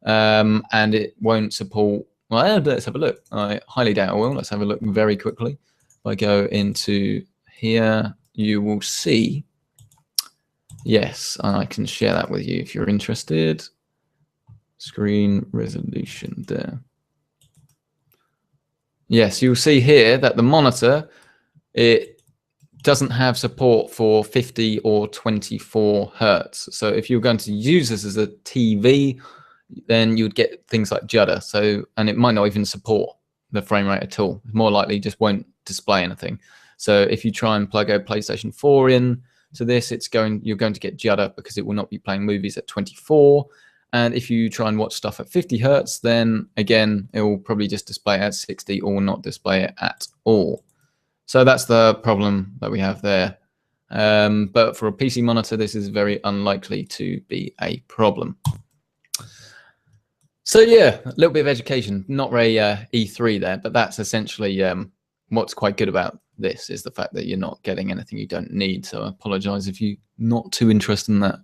and it won't support. Well, let's have a look. I highly doubt it will. Let's have a look very quickly. If I go into here, you will see. Yes, I can share that with you if you're interested. Screen resolution there. Yes, you'll see here that the monitor, it doesn't have support for 50 or 24 hertz. So if you're going to use this as a TV, then you'd get things like judder. So, and it might not even support the frame rate at all. More likely just won't display anything. So if you try and plug a PlayStation 4 in to this, you're going to get judder because it will not be playing movies at 24. And if you try and watch stuff at 50 hertz, then again, it will probably just display at 60 or not display it at all. So that's the problem that we have there. But for a PC monitor, this is very unlikely to be a problem. So yeah, a little bit of education, not very E3 there, but that's essentially what's quite good about this is the fact that you're not getting anything you don't need. So I apologize if you're not too interested in that.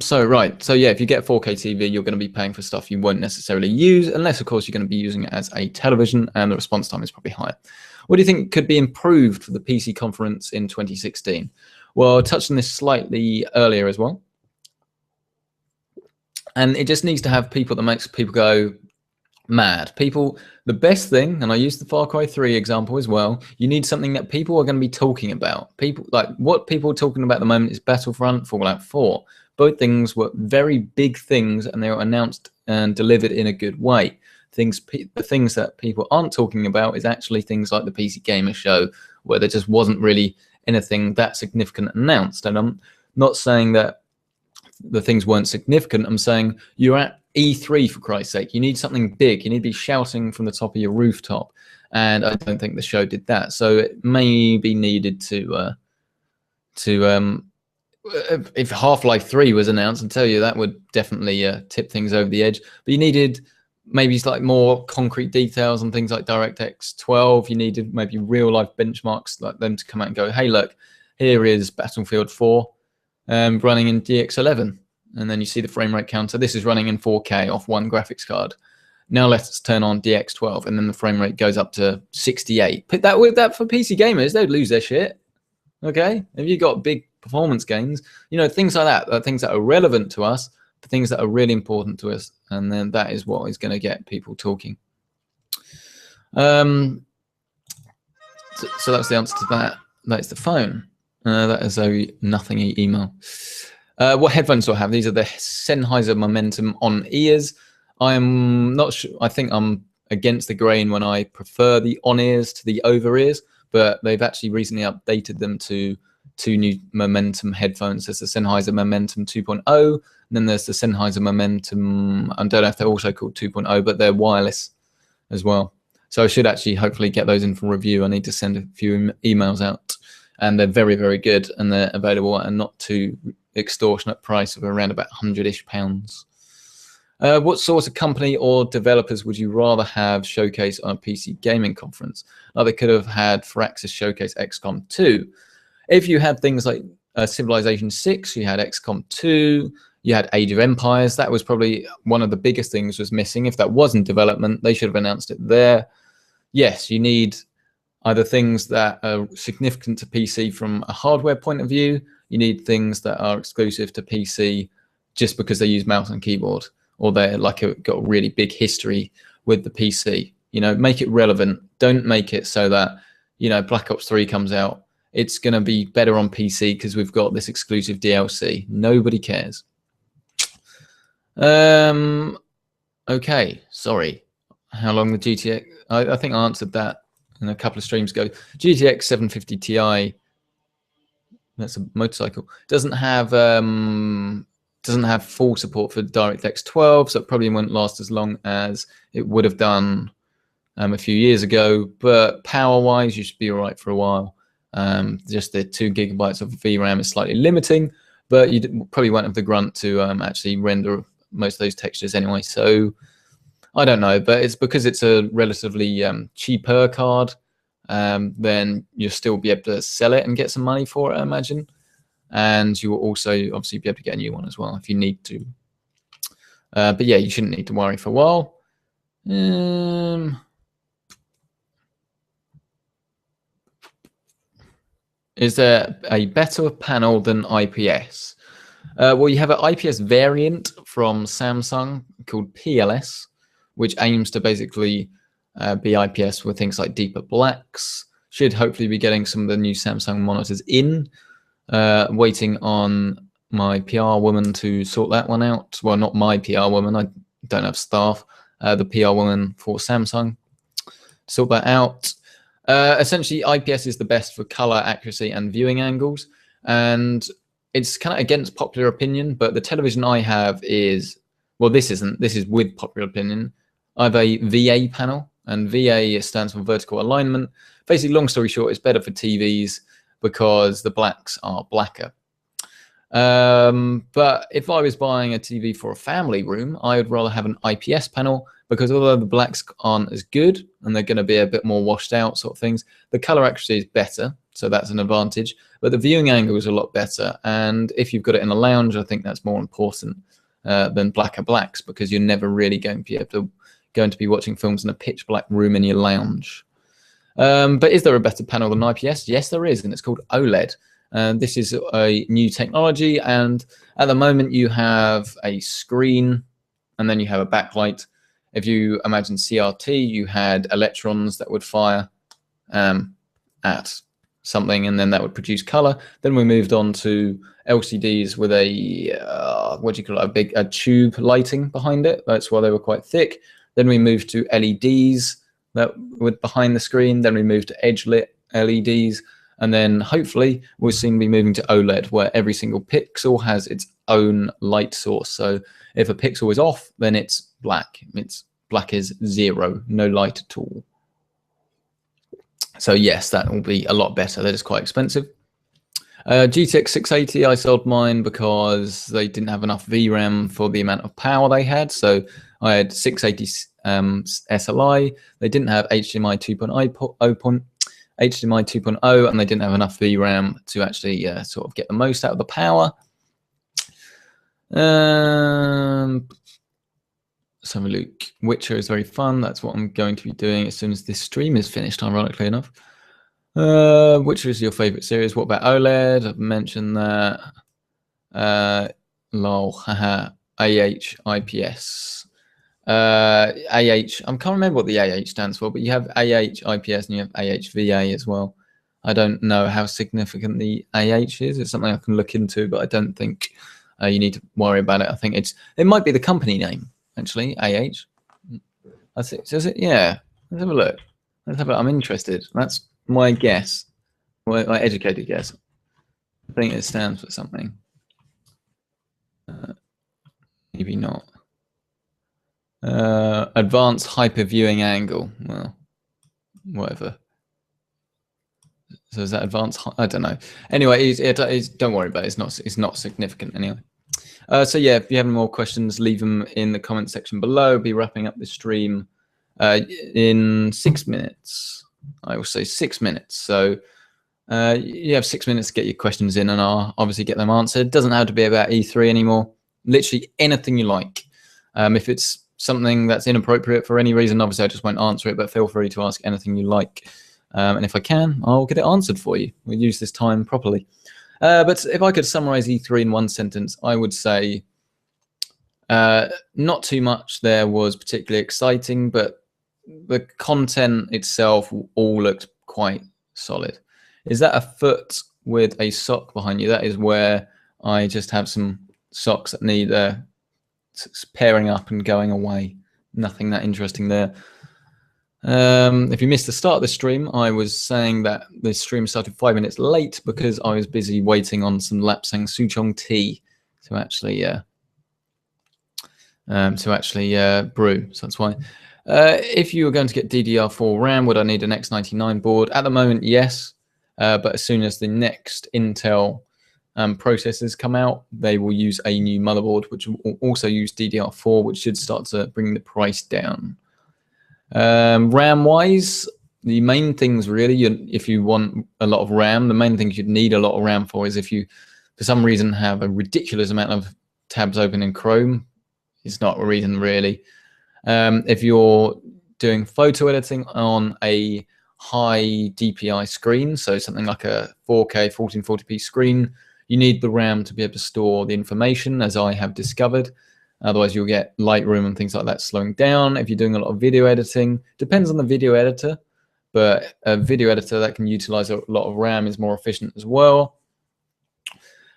So yeah, if you get a 4K TV, you're going to be paying for stuff you won't necessarily use, unless of course you're going to be using it as a television, and the response time is probably higher. What do you think could be improved for the PC conference in 2016? Well, I touched on this slightly earlier as well. And it just needs to have people that makes people go mad. The best thing, and I used the Far Cry 3 example as well, you need something that people are going to be talking about. What people are talking about at the moment is Battlefront, Fallout 4. Both things were very big things, and they were announced and delivered in a good way. The things that people aren't talking about is actually things like the PC Gamer Show, where there just wasn't really anything that significant announced. And I'm not saying that the things weren't significant. I'm saying you're at E3, for Christ's sake. You need something big. You need to be shouting from the top of your rooftop. And I don't think the show did that. So it may be needed to if Half-Life 3 was announced, I'll tell you that would definitely tip things over the edge. But you needed maybe like more concrete details on things like DirectX 12. You needed maybe real life benchmarks, like them to come out and go, hey, look, here is Battlefield 4 running in DX11. And then you see the frame rate counter. This is running in 4K off one graphics card. Now let's turn on DX12, and then the frame rate goes up to 68. Put that with that for PC gamers, they'd lose their shit. Okay, if you got big performance gains, things like that, things that are relevant to us, things that are really important to us, and then that is what is going to get people talking. So that's the answer to that. That's the phone. That is a nothing email. What headphones do I have? These are the Sennheiser Momentum on-ears. I'm not sure. I think I'm against the grain when I prefer the on-ears to the over-ears, but they've actually recently updated them to 2 new Momentum headphones. There's the Sennheiser Momentum 2.0, and then there's the Sennheiser Momentum, I don't know if they're also called 2.0, but they're wireless as well. So I should actually hopefully get those in for review. I need to send a few emails out, and they're very, very good, and they're available at a not too extortionate price of around about £100-ish. What sort of company or developers would you rather have showcase on a PC gaming conference? They could have had Firaxis showcase XCOM 2. If you had things like Civilization 6, you had XCOM 2, you had Age of Empires. That was probably one of the biggest things was missing. If that was in development, they should have announced it there. Yes, you need either things that are significant to PC from a hardware point of view. You need things that are exclusive to PC just because they use mouse and keyboard, or they're got a really big history with the PC. Make it relevant. Don't make it so that, Black Ops 3 comes out. It's going to be better on PC because we've got this exclusive DLC. Nobody cares. Okay, sorry. How long the GTX? I think I answered that in a couple of streams ago. GTX 750 Ti. That's a motorcycle. Doesn't have full support for DirectX 12, so it probably won't last as long as it would have done a few years ago. But power-wise, you should be all right for a while. Just the 2 GB of VRAM is slightly limiting, but you probably won't have the grunt to actually render most of those textures anyway. So I don't know, but it's because it's a relatively cheaper card. Then you'll still be able to sell it and get some money for it, I imagine. And you will also obviously be able to get a new one as well if you need to. But yeah, you shouldn't need to worry for a while. Is there a better panel than IPS? Well, you have an IPS variant from Samsung called PLS, which aims to basically be IPS with things like deeper blacks. Should hopefully be getting some of the new Samsung monitors in. Waiting on my PR woman to sort that one out. Well, not my PR woman. I don't have staff. The PR woman for Samsung. Sort that out. Essentially, IPS is the best for color accuracy and viewing angles. And it's kind of against popular opinion, but the television I have is, well, this isn't. This is with popular opinion. I have a VA panel, and VA stands for vertical alignment. Basically, long story short, it's better for TVs because the blacks are blacker. But if I was buying a TV for a family room, I would rather have an IPS panel because although the blacks aren't as good and they're going to be a bit more washed out sort of things, the color accuracy is better, so that's an advantage. But the viewing angle is a lot better, and if you've got it in a lounge, I think that's more important than blacker blacks because you're never really going to be watching films in a pitch black room in your lounge. But is there a better panel than IPS? Yes, there is, and it's called OLED. This is a new technology, and at the moment you have a screen and then you have a backlight. If you imagine CRT, you had electrons that would fire at something and then that would produce color. Then we moved on to LCDs with a, what do you call it, a tube lighting behind it. That's why they were quite thick. Then we moved to LEDs that were behind the screen. Then we moved to edge lit LEDs. And then hopefully we'll soon be moving to OLED, where every single pixel has its own light source. So if a pixel is off, then it's black. It's black is 0, no light at all. So yes, that will be a lot better. That is quite expensive. GTX 680, I sold mine because they didn't have enough VRAM for the amount of power they had. So I had 680 SLI. They didn't have HDMI 2.0, and they didn't have enough VRAM to actually sort of get the most out of the power. Let's have a look. Witcher is very fun. That's what I'm going to be doing as soon as this stream is finished, ironically enough. Witcher is your favorite series. What about OLED? I've mentioned that. Lol, haha. IPS. I can't remember what the AH stands for, but you have IPS and you have AHVA as well. I don't know how significant the AH is. It's something I can look into, but I don't think you need to worry about it. I think it might be the company name, actually, AH. I think, does it? Yeah. Let's have a look. I'm interested. That's my guess, my educated guess. I think it stands for something. Maybe not. Advanced hyper viewing angle. Well, whatever. So is that advanced? I don't know. Anyway, don't worry about it. It's not significant anyway. So yeah, if you have any more questions, leave them in the comment section below. I'll be wrapping up the stream in 6 minutes. I will say 6 minutes. So you have 6 minutes to get your questions in, and I'll obviously get them answered. It doesn't have to be about E3 anymore. Literally anything you like. If it's something that's inappropriate for any reason, obviously I just won't answer it, but feel free to ask anything you like. And if I can, I'll get it answered for you. We'll use this time properly. But if I could summarize E3 in one sentence, I would say not too much there was particularly exciting, but the content itself all looked quite solid. Is that a foot with a sock behind you? That is where I just have some socks that need pairing up and going away. Nothing that interesting there. If you missed the start of the stream, I was saying that the stream started 5 minutes late because I was busy waiting on some Lapsang Souchong tea to actually brew. So that's why. If you were going to get DDR4 RAM, would I need an X99 board? At the moment, yes. But as soon as the next Intel processors come out, they will use a new motherboard, which will also use DDR4, which should start to bring the price down. RAM-wise, the main things really, if you want a lot of RAM, the main things you'd need a lot of RAM for is if you, for some reason, have a ridiculous amount of tabs open in Chrome. It's not a reason really. If you're doing photo editing on a high DPI screen, so something like a 4K 1440p screen, you need the RAM to be able to store the information, as I have discovered. Otherwise, you'll get Lightroom and things like that slowing down. If you're doing a lot of video editing, depends on the video editor, but a video editor that can utilize a lot of RAM is more efficient as well.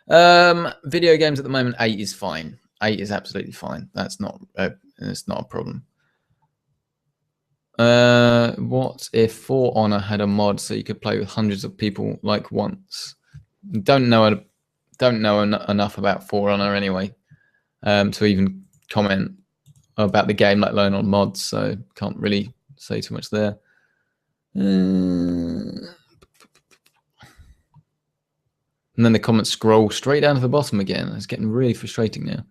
Video games at the moment, 8 is fine. 8 is absolutely fine. That's not it's not a problem. What if For Honor had a mod so you could play with hundreds of people like once? Don't know enough about For Honor anyway, to even comment about the game, let alone on mods. So can't really say too much there. And then the comments scroll straight down to the bottom again. It's getting really frustrating now.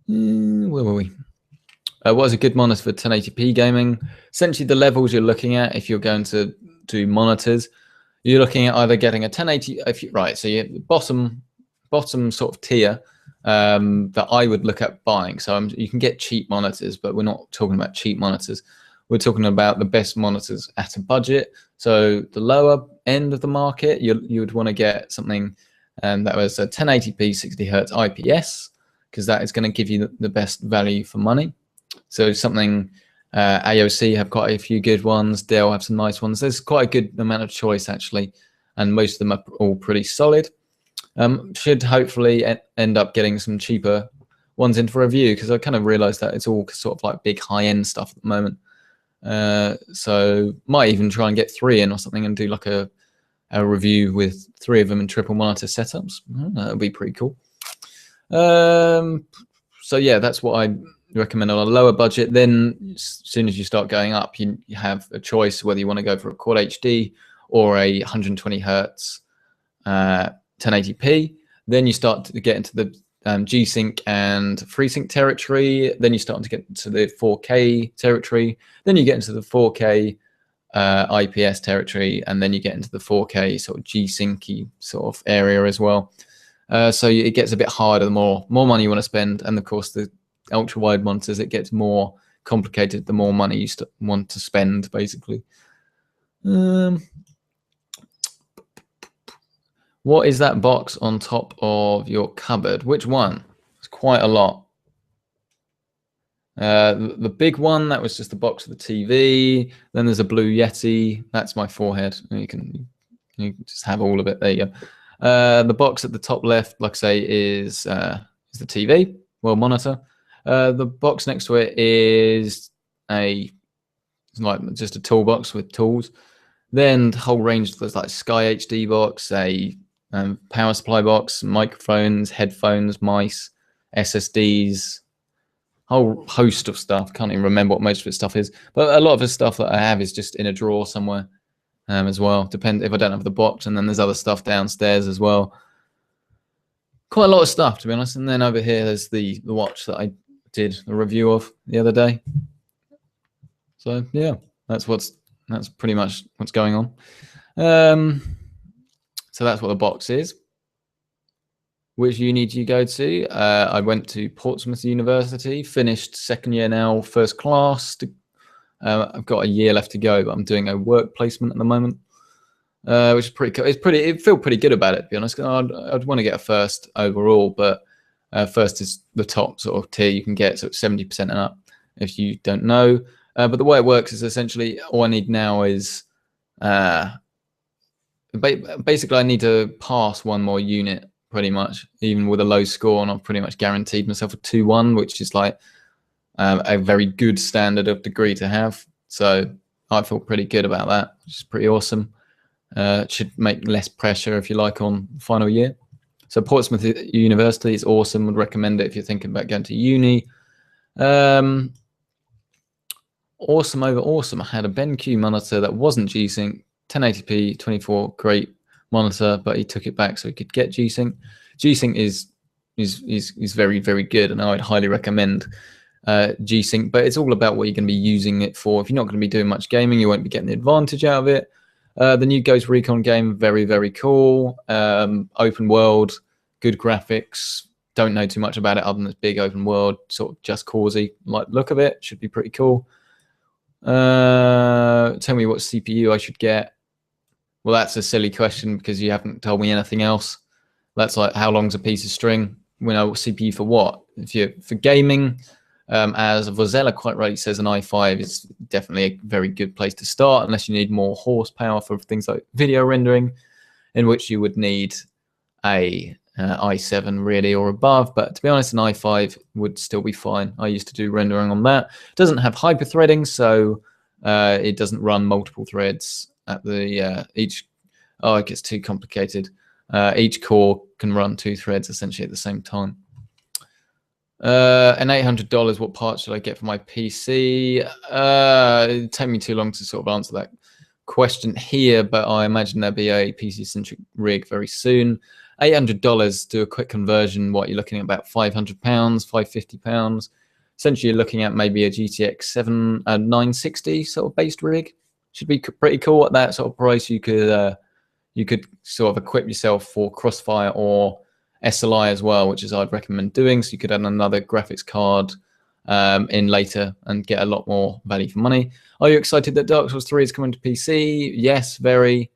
Where were we? What is a good monitor for 1080p gaming? Essentially, the levels you're looking at, if you're going to do monitors, you're looking at either getting a 1080. Right, so you bottom sort of tier that I would look at buying. So you can get cheap monitors, but we're not talking about cheap monitors. We're talking about the best monitors at a budget. So the lower end of the market, you would want to get something that was a 1080p 60 hertz IPS, because that is going to give you the best value for money. So something AOC have quite a few good ones. Dell have some nice ones. There's quite a good amount of choice actually, and most of them are all pretty solid. Should hopefully end up getting some cheaper ones in for review, because I kind of realized that it's all sort of like big high-end stuff at the moment. So might even try and get 3 in or something and do like a review with 3 of them in triple monitor setups. That would be pretty cool. So yeah, that's what I recommend on a lower budget. Then as soon as you start going up, you have a choice whether you want to go for a Quad HD or a 120 hertz 1080p. Then you start to get into the G-Sync and FreeSync territory. Then you start to get into the 4K territory. Then you get into the 4K IPS territory, and then you get into the 4K sort of G-Syncy sort of area as well. So it gets a bit harder the more money you want to spend, and of course the ultra wide monitors, it gets more complicated the more money you want to spend, basically. What is that box on top of your cupboard? Which one? It's quite a lot. The big one, that was just the box of the TV. Then there's a blue Yeti. That's my forehead. You can just have all of it. There you go. The box at the top left, like I say, is the TV, well, monitor. The box next to it is like just a toolbox with tools. Then the whole range, there's like Sky HD box, a power supply box, microphones, headphones, mice, SSDs, whole host of stuff. Can't even remember what most of its stuff is, but a lot of the stuff that I have is just in a drawer somewhere as well. Depends if I don't have the box, and then there's other stuff downstairs as well. Quite a lot of stuff, to be honest. And then over here there's the watch that I did the review of the other day. So yeah, that's pretty much what's going on. So that's what the box is. Which uni do you go to? I went to Portsmouth University, finished second year now, first class. I've got a year left to go, but I'm doing a work placement at the moment, which is pretty cool. It feel pretty good about it, to be honest. I'd want to get a first overall, but first is the top sort of tier you can get, so it's 70% and up if you don't know. But the way it works is essentially all I need now is basically I need to pass one more unit pretty much, even with a low score, and I've pretty much guaranteed myself a 2-1, which is like a very good standard of degree to have. So I feel pretty good about that, which is pretty awesome. It should make less pressure, if you like, on final year. So Portsmouth University is awesome. Would recommend it if you're thinking about going to uni. Awesome over awesome. I had a BenQ monitor that wasn't G-Sync, 1080p, 24, great monitor, but he took it back so he could get G-Sync. G-Sync is very, very good, and I would highly recommend G-Sync, but it's all about what you're going to be using it for. If you're not going to be doing much gaming, you won't be getting the advantage out of it. The new Ghost Recon game, very, very cool. Open world, good graphics. Don't know too much about it other than this big open world, sort of Just Cause-y like look of it. Should be pretty cool. Tell me what CPU I should get. Well, that's a silly question because you haven't told me anything else. That's like how long's a piece of string. CPU for what? If you're for gaming, as Vozella quite rightly says, an i5 is definitely a very good place to start, unless you need more horsepower for things like video rendering, in which you would need a i7 really or above. But to be honest, an i5 would still be fine. I used to do rendering on that. It doesn't have hyper threading, so it doesn't run multiple threads at the each. Oh, it gets too complicated. Each core can run 2 threads essentially at the same time. And $800, what parts should I get for my PC? It'd take me too long to sort of answer that question here, but I imagine there'll be a PC Centric rig very soon. $800, do a quick conversion, what you're looking at, about £500, £550. Essentially, you're looking at maybe a GTX 960 sort of based rig. Should be pretty cool at that sort of price. You could sort of equip yourself for Crossfire or SLI as well, which is I'd recommend doing. So you could add another graphics card in later and get a lot more value for money. Are you excited that Dark Souls 3 is coming to PC? Yes, very.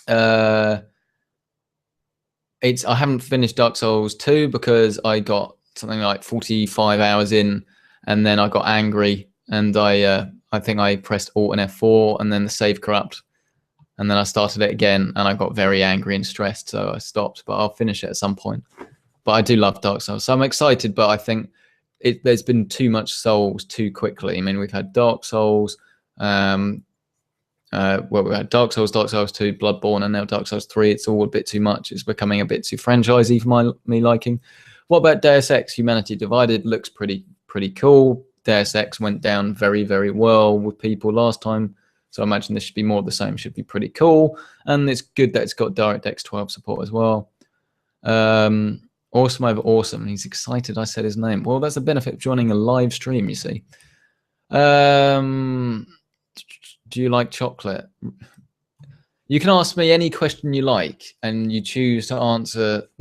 I haven't finished Dark Souls 2 because I got something like 45 hours in, and then I got angry, and I think I pressed Alt and F4, and then the save corrupt, and then I started it again, and I got very angry and stressed, so I stopped. But I'll finish it at some point. But I do love Dark Souls, so I'm excited. But I think there's been too much Souls too quickly. I mean, we've had Dark Souls, we had Dark Souls 2, Bloodborne, and now Dark Souls 3. It's all a bit too much. It's becoming a bit too franchisey for me liking. What about Deus Ex Humanity Divided? Looks pretty cool. Deus Ex went down very, very well with people last time, so I imagine this should be more of the same. Should be pretty cool, and it's good that it's got DirectX 12 support as well. Awesome over awesome. He's excited I said his name. Well, that's the benefit of joining a live stream, you see. Do you like chocolate? You can ask me any question you like, and you choose to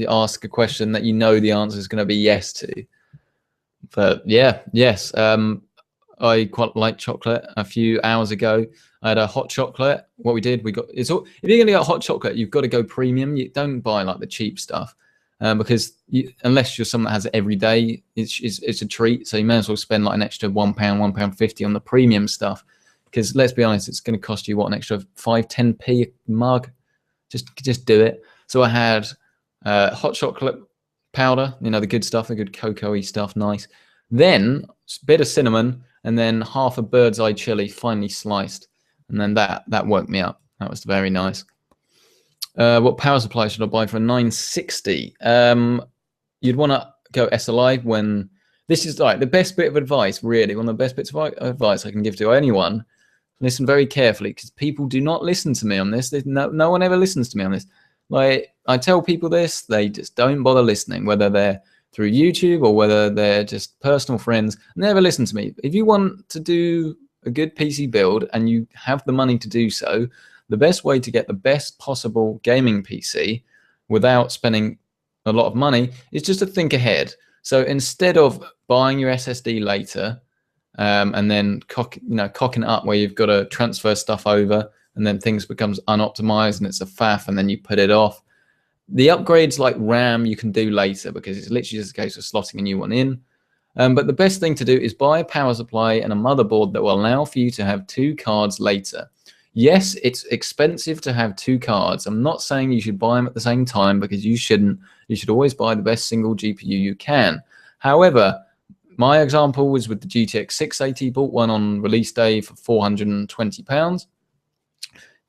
ask a question that you know the answer is going to be yes to. But yeah, yes, I quite like chocolate. A few hours ago, I had a hot chocolate. What we did, if you're going to get hot chocolate, you've got to go premium. You don't buy like the cheap stuff, because unless you're someone that has it every day, it's a treat. So you may as well spend like an extra £1, £1.50 on the premium stuff. Because let's be honest, it's going to cost you, what, an extra 5-10p a mug? Just do it. So I had hot chocolate powder, you know, the good stuff, the good cocoa-y stuff, nice. Then a bit of cinnamon, and then half a bird's eye chili, finely sliced. And then that woke me up. That was very nice. What power supply should I buy for a 960? You'd want to go SLI when... This is like the best bit of advice, really. One of the best bits of advice I can give to anyone. Listen very carefully, because people do not listen to me on this. No one ever listens to me on this. Like, I tell people this, they just don't bother listening, whether they're through YouTube or whether they're just personal friends. Never listen to me. If you want to do a good PC build and you have the money to do so, the best way to get the best possible gaming PC without spending a lot of money is just to think ahead. So instead of buying your SSD later, and then cocking it up where you've got to transfer stuff over, and then things becomes unoptimized and it's a faff, and then you put it off. The upgrades like RAM you can do later, because it's literally just a case of slotting a new one in. But the best thing to do is buy a power supply and a motherboard that will allow for you to have 2 cards later. Yes, it's expensive to have 2 cards. I'm not saying you should buy them at the same time, because you shouldn't. You should always buy the best single GPU you can. However, my example was with the GTX 680. Bought one on release day for £420.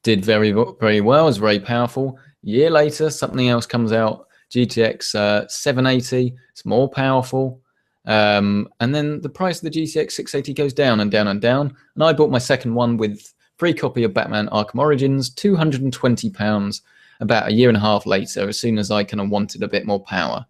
Did very, very well. Was very powerful. A year later, something else comes out. GTX 780. It's more powerful. And then the price of the GTX 680 goes down and down and down. And I bought my second one with free copy of Batman Arkham Origins, £220. About a year and a half later, as soon as I kind of wanted a bit more power.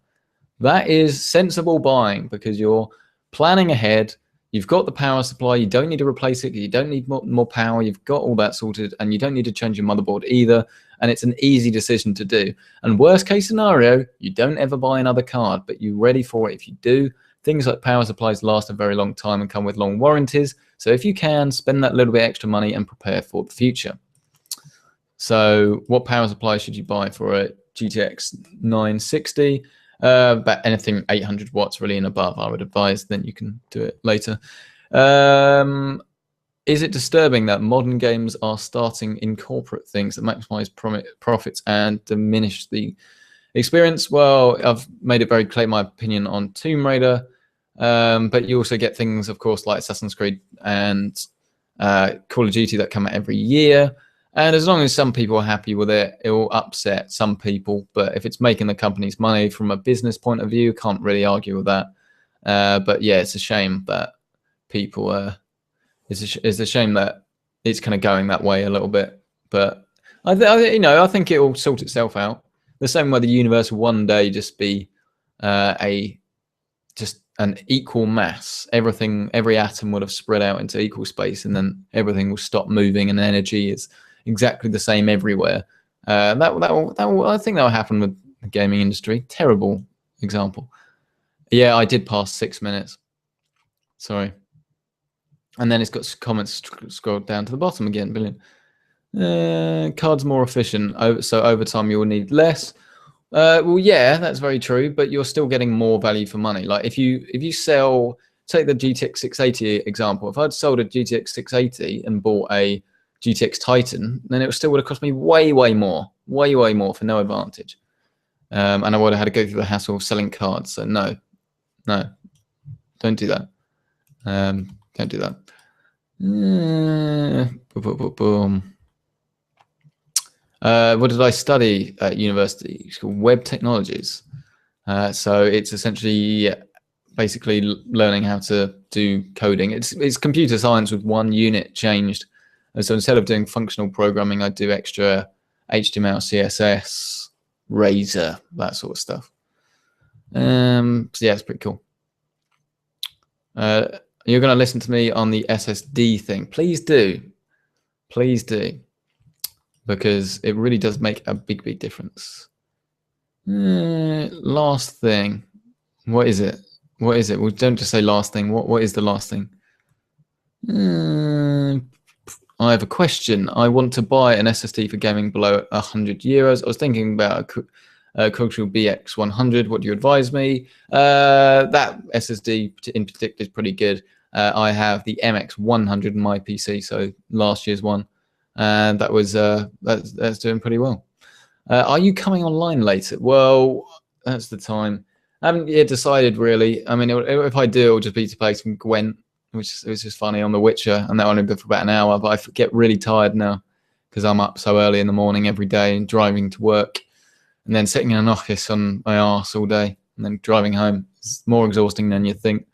That is sensible buying, because you're planning ahead. You've got the power supply. You don't need to replace it. You don't need more power. You've got all that sorted, and you don't need to change your motherboard either. And it's an easy decision to do. And worst case scenario, you don't ever buy another card, but you're ready for it if you do. Things like power supplies last a very long time and come with long warranties. So if you can, spend that little bit extra money and prepare for the future. So what power supply should you buy for a GTX 960? But anything 800 watts really and above, I would advise. Then you can do it later. Is it disturbing that modern games are starting incorporate things that maximize profits and diminish the experience? Well, I've made it very clear my opinion on Tomb Raider, but you also get things, of course, like Assassin's Creed and Call of Duty that come out every year. And as long as some people are happy with it, it will upset some people. But if it's making the companies money from a business point of view, can't really argue with that. But yeah, it's a shame that people... It's a shame that it's kind of going that way a little bit, but I think it will sort itself out. The same way the universe will one day just be just an equal mass. Every atom would have spread out into equal space, and then everything will stop moving, and energy is exactly the same everywhere. I think that will happen with the gaming industry. Terrible example. Yeah, I did pass 6 minutes. Sorry. And then it's got comments scrolled down to the bottom again. Brilliant. Cards more efficient, so over time you will need less. Well, yeah, that's very true, but you're still getting more value for money. Like if you sell, take the GTX 680 example. If I'd sold a GTX 680 and bought a GTX Titan, then it still would have cost me way more for no advantage. And I would have had to go through the hassle of selling cards. So no, don't do that. Don't do that. What did I study at university? It's called web technologies. So it's essentially basically learning how to do coding. It's computer science with one unit changed. And so instead of doing functional programming, I do extra HTML, CSS, Razor, that sort of stuff. So yeah, it's pretty cool. You're going to listen to me on the SSD thing. Please do. Please do. Because it really does make a big difference. Last thing. What is it? What is it? Well, don't just say last thing. What is the last thing? I have a question. I want to buy an SSD for gaming below €100. I was thinking about a Crucial BX100. What do you advise me? That SSD in particular is pretty good. I have the MX100 in my PC, so last year's one, and that was that's doing pretty well. Are you coming online later? Well, that's the time. I haven't yet decided really. I mean, if I do, it'll just be to play some Gwent, which is just funny on The Witcher, and that only be for about an hour. But I get really tired now because I'm up so early in the morning every day and driving to work, and then sitting in an office on my arse all day, and then driving home. It's more exhausting than you think.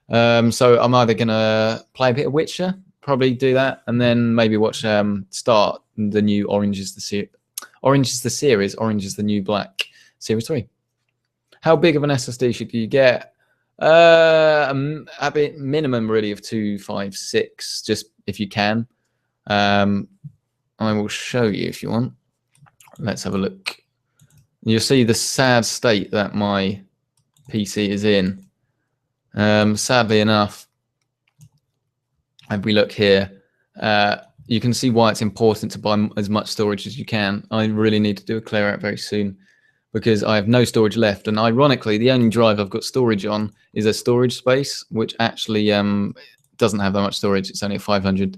So I'm either gonna play a bit of Witcher, probably do that, and then maybe watch start the new Orange is the Series, Orange is the New Black Series 3. How big of an SSD should you get? A bit minimum really of 256, just if you can. I will show you if you want. Let's have a look. You'll see the sad state that my PC is in. Sadly enough, if we look here, you can see why it's important to buy as much storage as you can. I really need to do a clear out very soon because I have no storage left. And ironically, the only drive I've got storage on is a storage space, which actually doesn't have that much storage. It's only a 500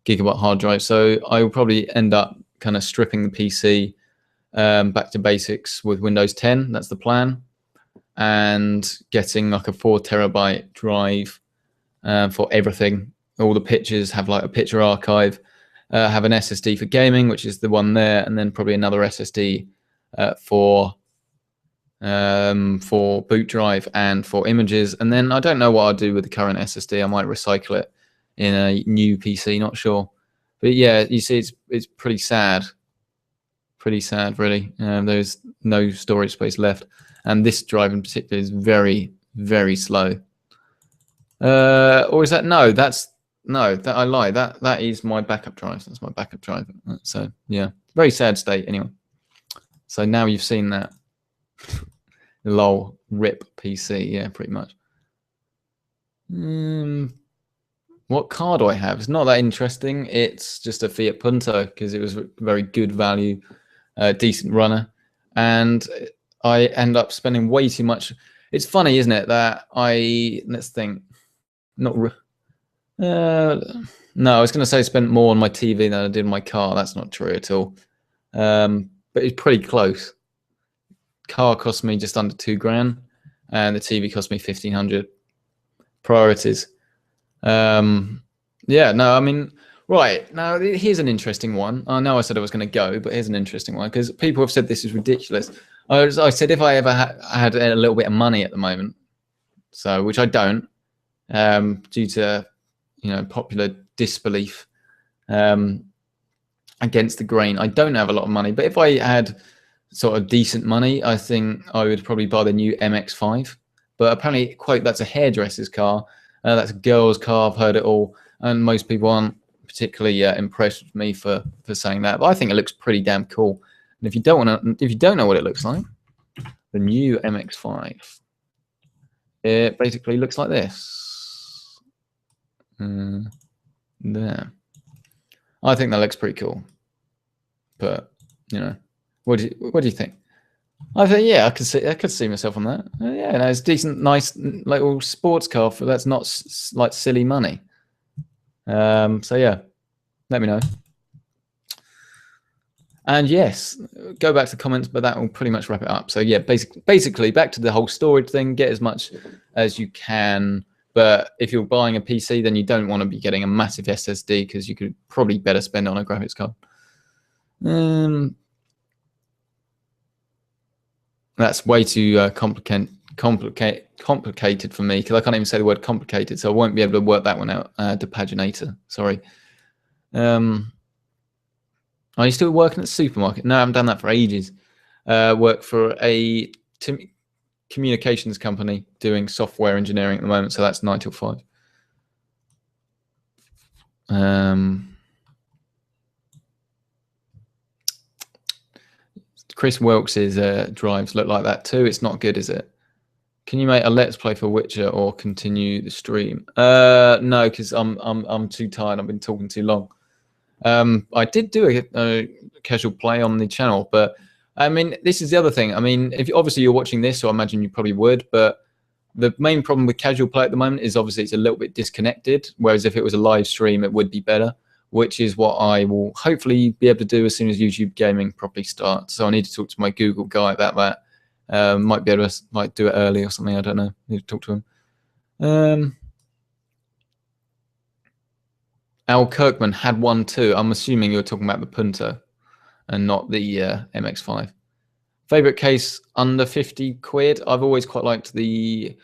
gigabyte hard drive. So I will probably end up kind of stripping the PC back to basics with Windows 10. That's the plan. And getting like a 4 terabyte drive for everything. All the pictures, have like a picture archive, have an SSD for gaming, which is the one there, and then probably another SSD for boot drive and for images. And then I don't know what I'll do with the current SSD. I might recycle it in a new PC, not sure. But yeah, you see, it's pretty sad. Pretty sad, really. There's no storage space left. And this drive in particular is very, very slow. Or is that I lie. That is my backup drive. That's my backup drive. So yeah, very sad state anyway. So now you've seen that. Lol, rip PC. Yeah, pretty much. What car do I have? It's not that interesting. It's just a Fiat Punto because it was a very good value, decent runner, and I end up spending way too much. It's funny, isn't it, that let's think, not, no, I was going to say spent more on my TV than I did on my car. That's not true at all. But it's pretty close. Car cost me just under £2,000, and the TV cost me 1,500. Priorities. Yeah, no, I mean, right now here's an interesting one. I know I said I was going to go, but here's an interesting one because people have said this is ridiculous. I said if I ever had a little bit of money at the moment, so which I don't, due to popular disbelief against the grain. I don't have a lot of money, but if I had sort of decent money, I think I would probably buy the new MX-5. But apparently, quote, that's a hairdresser's car. That's a girl's car. I've heard it all, and most people aren't particularly impressed with me for saying that. But I think it looks pretty damn cool. And if you don't know what it looks like, the new MX-5, it basically looks like this. There. I think that looks pretty cool. But what do you think? I think yeah, I could see myself on that. Yeah, it's decent, nice little sports car for that's not like silly money. So yeah, let me know. And yes, go back to the comments, but that will pretty much wrap it up. So yeah, basically back to the whole storage thing. Get as much as you can, but if you're buying a PC, then you don't want to be getting a massive SSD because you could probably better spend on a graphics card. That's way too complicated for me because I can't even say the word complicated, so I won't be able to work that one out. The paginator, sorry. Are you still working at the supermarket? No, I haven't done that for ages. Work for a communications company doing software engineering at the moment, so that's 9 till 5. Chris Wilkes's drives look like that too. It's not good, is it? Can you make a let's play for Witcher or continue the stream? No, because I'm too tired. I've been talking too long. I did do a casual play on the channel, but I mean, this is the other thing. I mean, if obviously you're watching this, so I imagine you probably would, but the main problem with casual play at the moment is obviously it's a little bit disconnected, whereas if it was a live stream, it would be better, which is what I will hopefully be able to do as soon as YouTube gaming properly starts. So I need to talk to my Google guy about that. Might be able to do it early or something. I don't know. Need to talk to him. Al Kirkman had one too. I'm assuming you're talking about the Punto and not the MX-5. Favorite case under 50 quid. I've always quite liked the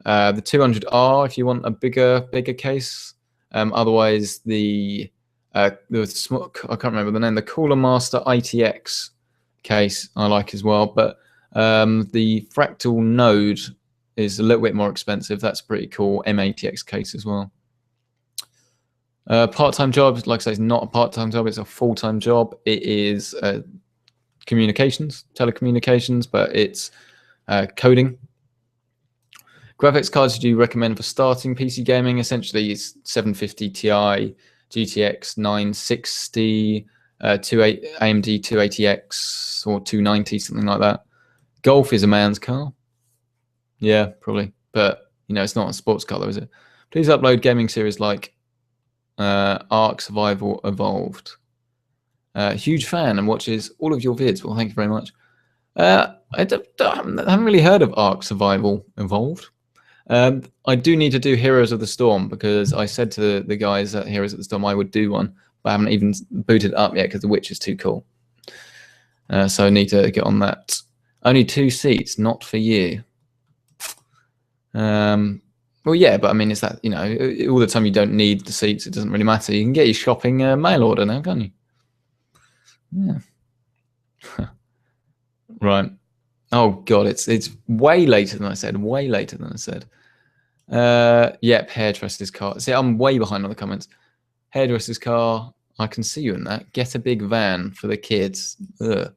200R if you want a bigger case. Otherwise, the I can't remember the name. The Cooler Master ITX case I like as well, but the Fractal Node is a little bit more expensive. That's pretty cool. M80X case as well. Part-time job, like I say, it's not a part-time job. It's a full-time job. It is telecommunications, but it's coding. Graphics cards do you recommend for starting PC gaming? Essentially, it's 750 Ti, GTX 960, AMD 280X or 290, something like that. Golf is a man's car. Yeah, probably. But, it's not a sports car, though, is it? Please upload gaming series like Ark Survival Evolved. Huge fan and watches all of your vids. Well, thank you very much. I haven't really heard of Ark Survival Evolved. I do need to do Heroes of the Storm because I said to the guys at Heroes of the Storm I would do one, but I haven't even booted it up yet because The Witch is too cool. So I need to get on that. Only 2 seats, not for you. Well, yeah, but I mean, is that, all the time you don't need the seats, it doesn't really matter. You can get your shopping mail order now, can't you? Yeah. Right. Oh, God, it's way later than I said. Way later than I said. Yep, hairdresser's car. See, I'm way behind on the comments. Hairdresser's car. I can see you in that. Get a big van for the kids. Ugh.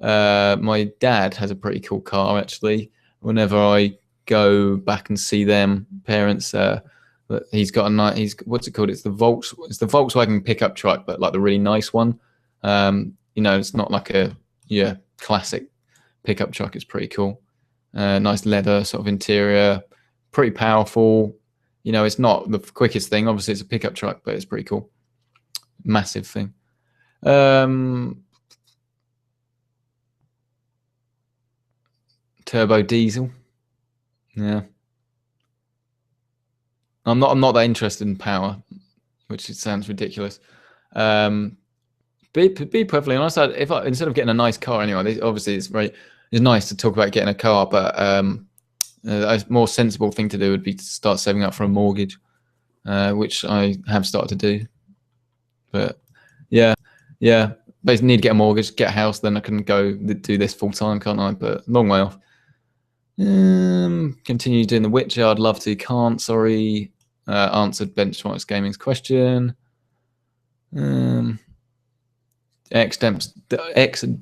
My dad has a pretty cool car, actually. Whenever I go back and see them parents, he's got a nice, what's it called? It's the Volkswagen pickup truck, but like the really nice one. It's not like a classic pickup truck is pretty cool. Nice leather sort of interior, pretty powerful. You know, it's not the quickest thing. Obviously, it's a pickup truck, but it's pretty cool. Massive thing. Turbo diesel. Yeah. I'm not that interested in power, which sounds ridiculous. Be perfectly honest. If instead of getting a nice car anyway, obviously it's nice to talk about getting a car, but a more sensible thing to do would be to start saving up for a mortgage, which I have started to do. But yeah, basically need to get a mortgage, get a house, then I can go do this full time, can't I? But long way off. Continue doing the Witcher. I'd love to. Can't. Sorry. Answered Benchmarks Gaming's question. X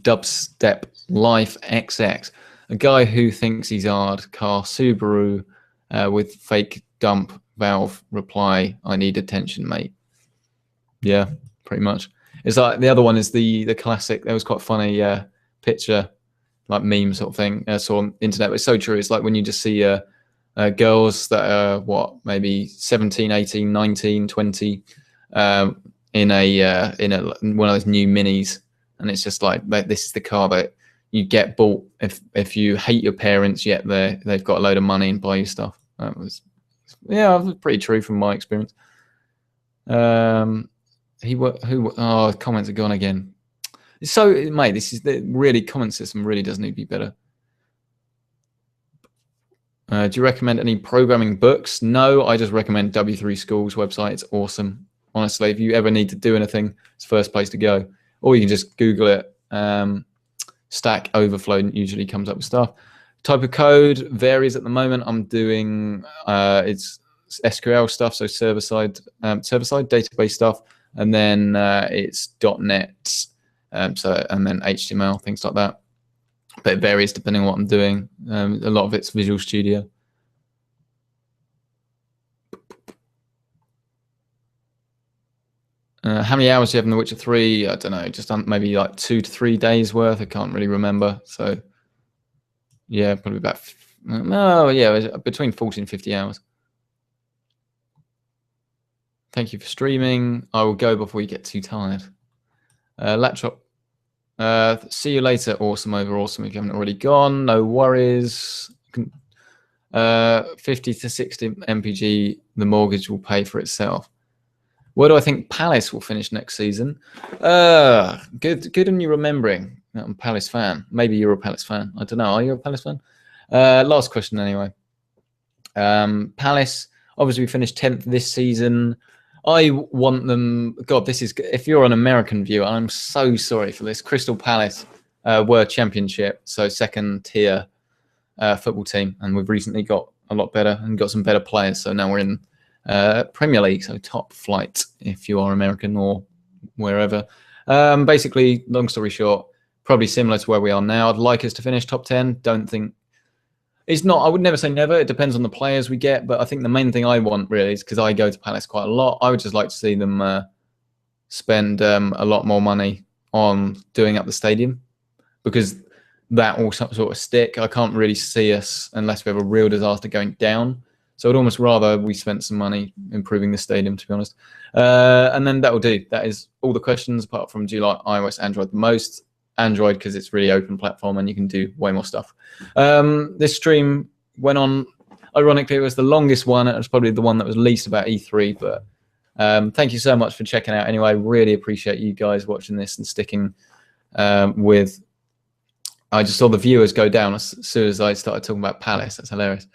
Dubstep Life XX. A guy who thinks he's hard. Car Subaru with fake dump valve. Reply: I need attention, mate. Yeah, pretty much. It's like the other one is the classic. There was quite a funny picture, like meme sort of thing. I saw on the internet, but it's so true. It's like when you just see girls that are what, maybe 17, 18, 19, 20 in one of those new minis, and it's just like this is the car that you get bought if you hate your parents, yet they've got a load of money and buy you stuff. That was pretty true from my experience. Comments are gone again. So, mate, this is the really comment system really does need to be better. Do you recommend any programming books? No, I just recommend W3 School's website. It's awesome. Honestly, if you ever need to do anything, it's the first place to go. Or you can just Google it. Stack Overflow usually comes up with stuff. Type of code varies at the moment. I'm doing it's SQL stuff, so server-side database stuff, and then it's .NET, and then HTML, things like that. But it varies depending on what I'm doing. A lot of it's Visual Studio. How many hours do you have in The Witcher 3? I don't know, just maybe like 2 to 3 days worth. I can't really remember. So yeah, probably about between 40 and 50 hours. Thank you for streaming. I will go before you get too tired. Laptop. See you later. Awesome over awesome. If you haven't already gone, no worries. 50 to 60 MPG. The mortgage will pay for itself. Where do I think Palace will finish next season? Good on you remembering. I'm a Palace fan. Maybe you're a Palace fan. I don't know. Are you a Palace fan? Last question anyway. Palace, obviously we finished 10th this season. I want them. God, this is. If you're an American viewer, I'm so sorry for this. Crystal Palace were championship, so second tier football team, and we've recently got a lot better and got some better players. So now we're in Premier League, so top flight if you are American or wherever. Basically, long story short, probably similar to where we are now. I'd like us to finish top 10. Don't think. It's not. I would never say never. It depends on the players we get, but I think the main thing I want really is because I go to Palace quite a lot. I would just like to see them spend a lot more money on doing up the stadium, because that will sort of stick. I can't really see us unless we have a real disaster going down. So I'd almost rather we spent some money improving the stadium, to be honest. And then that will do. That is all the questions, apart from do you like iOS, Android the most? Android, because it's really open platform and you can do way more stuff. This stream went on, ironically, it was the longest one. It was probably the one that was least about E3, but thank you so much for checking out anyway. Really appreciate you guys watching this and sticking with. I just saw the viewers go down as soon as I started talking about Palace. That's hilarious.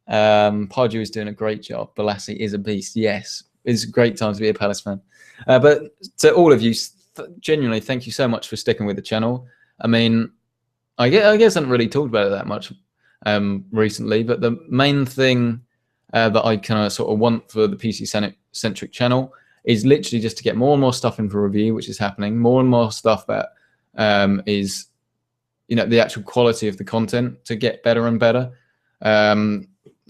Pardew is doing a great job. Balassi is a beast. Yes, it's a great time to be a Palace fan. But to all of you, genuinely, thank you so much for sticking with the channel. I mean, I guess I haven't really talked about it that much recently, but the main thing that I kind of sort of want for the PC Centric channel is literally just to get more and more stuff in for review, which is happening. More and more stuff that is, you know, the actual quality of the content to get better and better.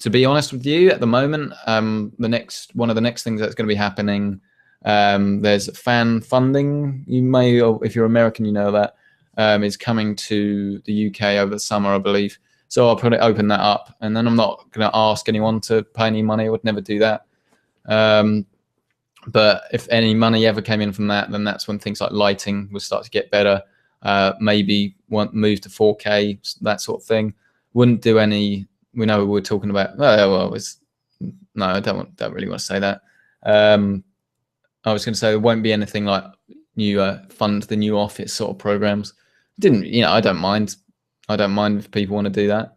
To be honest with you, at the moment, one of the next things that's going to be happening, there's fan funding. You may, or if you're American, you know that. is coming to the UK over the summer, I believe. So I'll probably open that up, and then I'm not going to ask anyone to pay any money. I would never do that. But if any money ever came in from that, then that's when things like lighting would start to get better. Maybe move to 4K, that sort of thing. Wouldn't do any. We know we're talking about. No, I don't really want to say that. I was going to say there won't be anything like new fund the new office sort of programs. I don't mind. I don't mind if people want to do that.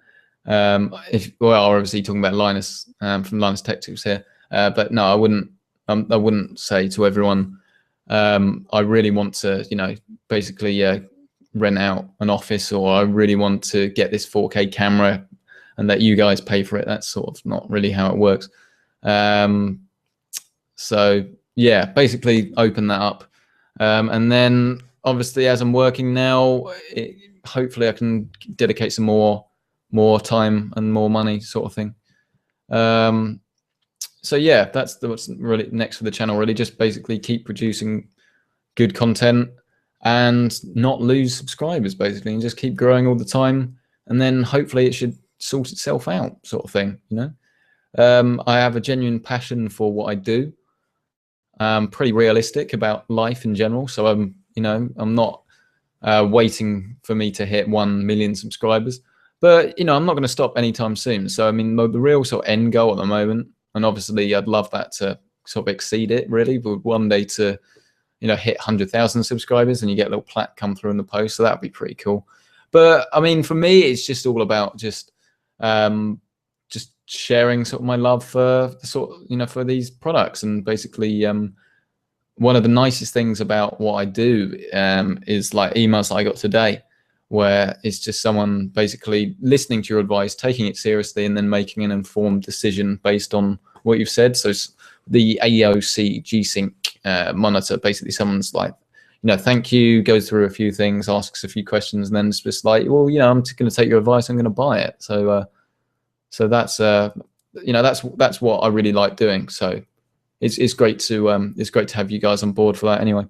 Obviously talking about Linus from Linus Tech Tips here, but no, I wouldn't say to everyone. I really want to, basically rent out an office, or I really want to get this 4K camera, and that you guys pay for it. That's sort of not really how it works. So yeah, basically open that up, and then obviously as I'm working now, hopefully I can dedicate some more time and more money, sort of thing. So yeah, that's what's really next for the channel. Really, just basically keep producing good content and not lose subscribers, basically, and just keep growing all the time. And then hopefully it should sort itself out, sort of thing. I have a genuine passion for what I do. I'm pretty realistic about life in general, so I'm not waiting for me to hit 1 million subscribers, but I'm not going to stop anytime soon. So I mean, the real sort of end goal at the moment, and obviously I'd love that to sort of exceed it really, but one day to hit 100,000 subscribers and you get a little plaque come through in the post, so that'd be pretty cool. But I mean, for me, it's just all about just sharing sort of my love for for these products. And basically one of the nicest things about what I do is like emails that I got today, where it's just someone basically listening to your advice, taking it seriously, and then making an informed decision based on what you've said. So it's the AOC G-Sync monitor. Basically someone's like, thank you, goes through a few things, asks a few questions, and then it's just like, well, I'm just going to take your advice, I'm going to buy it. So that's that's what I really like doing. So it's great to have you guys on board for that anyway.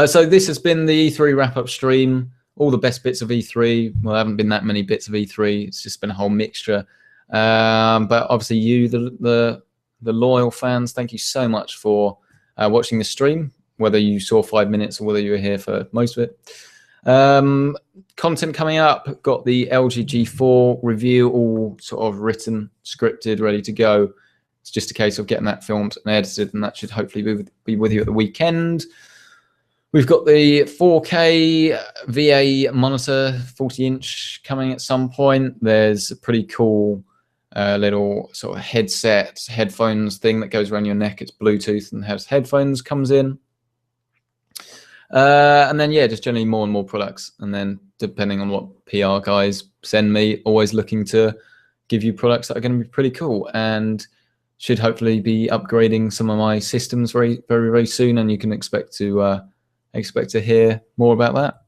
So this has been the E3 wrap-up stream. All the best bits of E3. Well, there haven't been that many bits of E3. It's just been a whole mixture. But obviously you, the loyal fans, thank you so much for watching the stream, whether you saw 5 minutes or whether you were here for most of it. Content coming up, got the LG G4 review all sort of written, scripted, ready to go. It's just a case of getting that filmed and edited, and that should hopefully be with you at the weekend. We've got the 4K VA monitor, 40-inch, coming at some point. There's a pretty cool little sort of headphones thing that goes around your neck. It's Bluetooth and has headphones, comes in. And then, yeah, just generally more and more products. And then depending on what PR guys send me, always looking to give you products that are going to be pretty cool, and should hopefully be upgrading some of my systems very, very, very soon. And you can expect to hear more about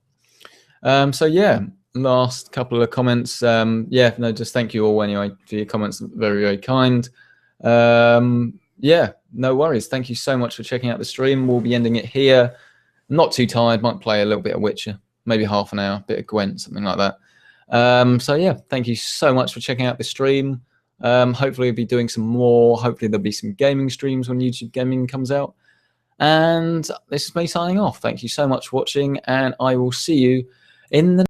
that. So yeah, last couple of comments. Just thank you all anyway for your comments. Very, very kind. Yeah, no worries. Thank you so much for checking out the stream. We'll be ending it here. Not too tired, might play a little bit of Witcher, maybe half an hour, bit of Gwent, something like that. So yeah, thank you so much for checking out the stream. Hopefully we'll be doing some more. Hopefully there'll be some gaming streams when YouTube Gaming comes out. And this is me signing off. Thank you so much for watching, and I will see you in the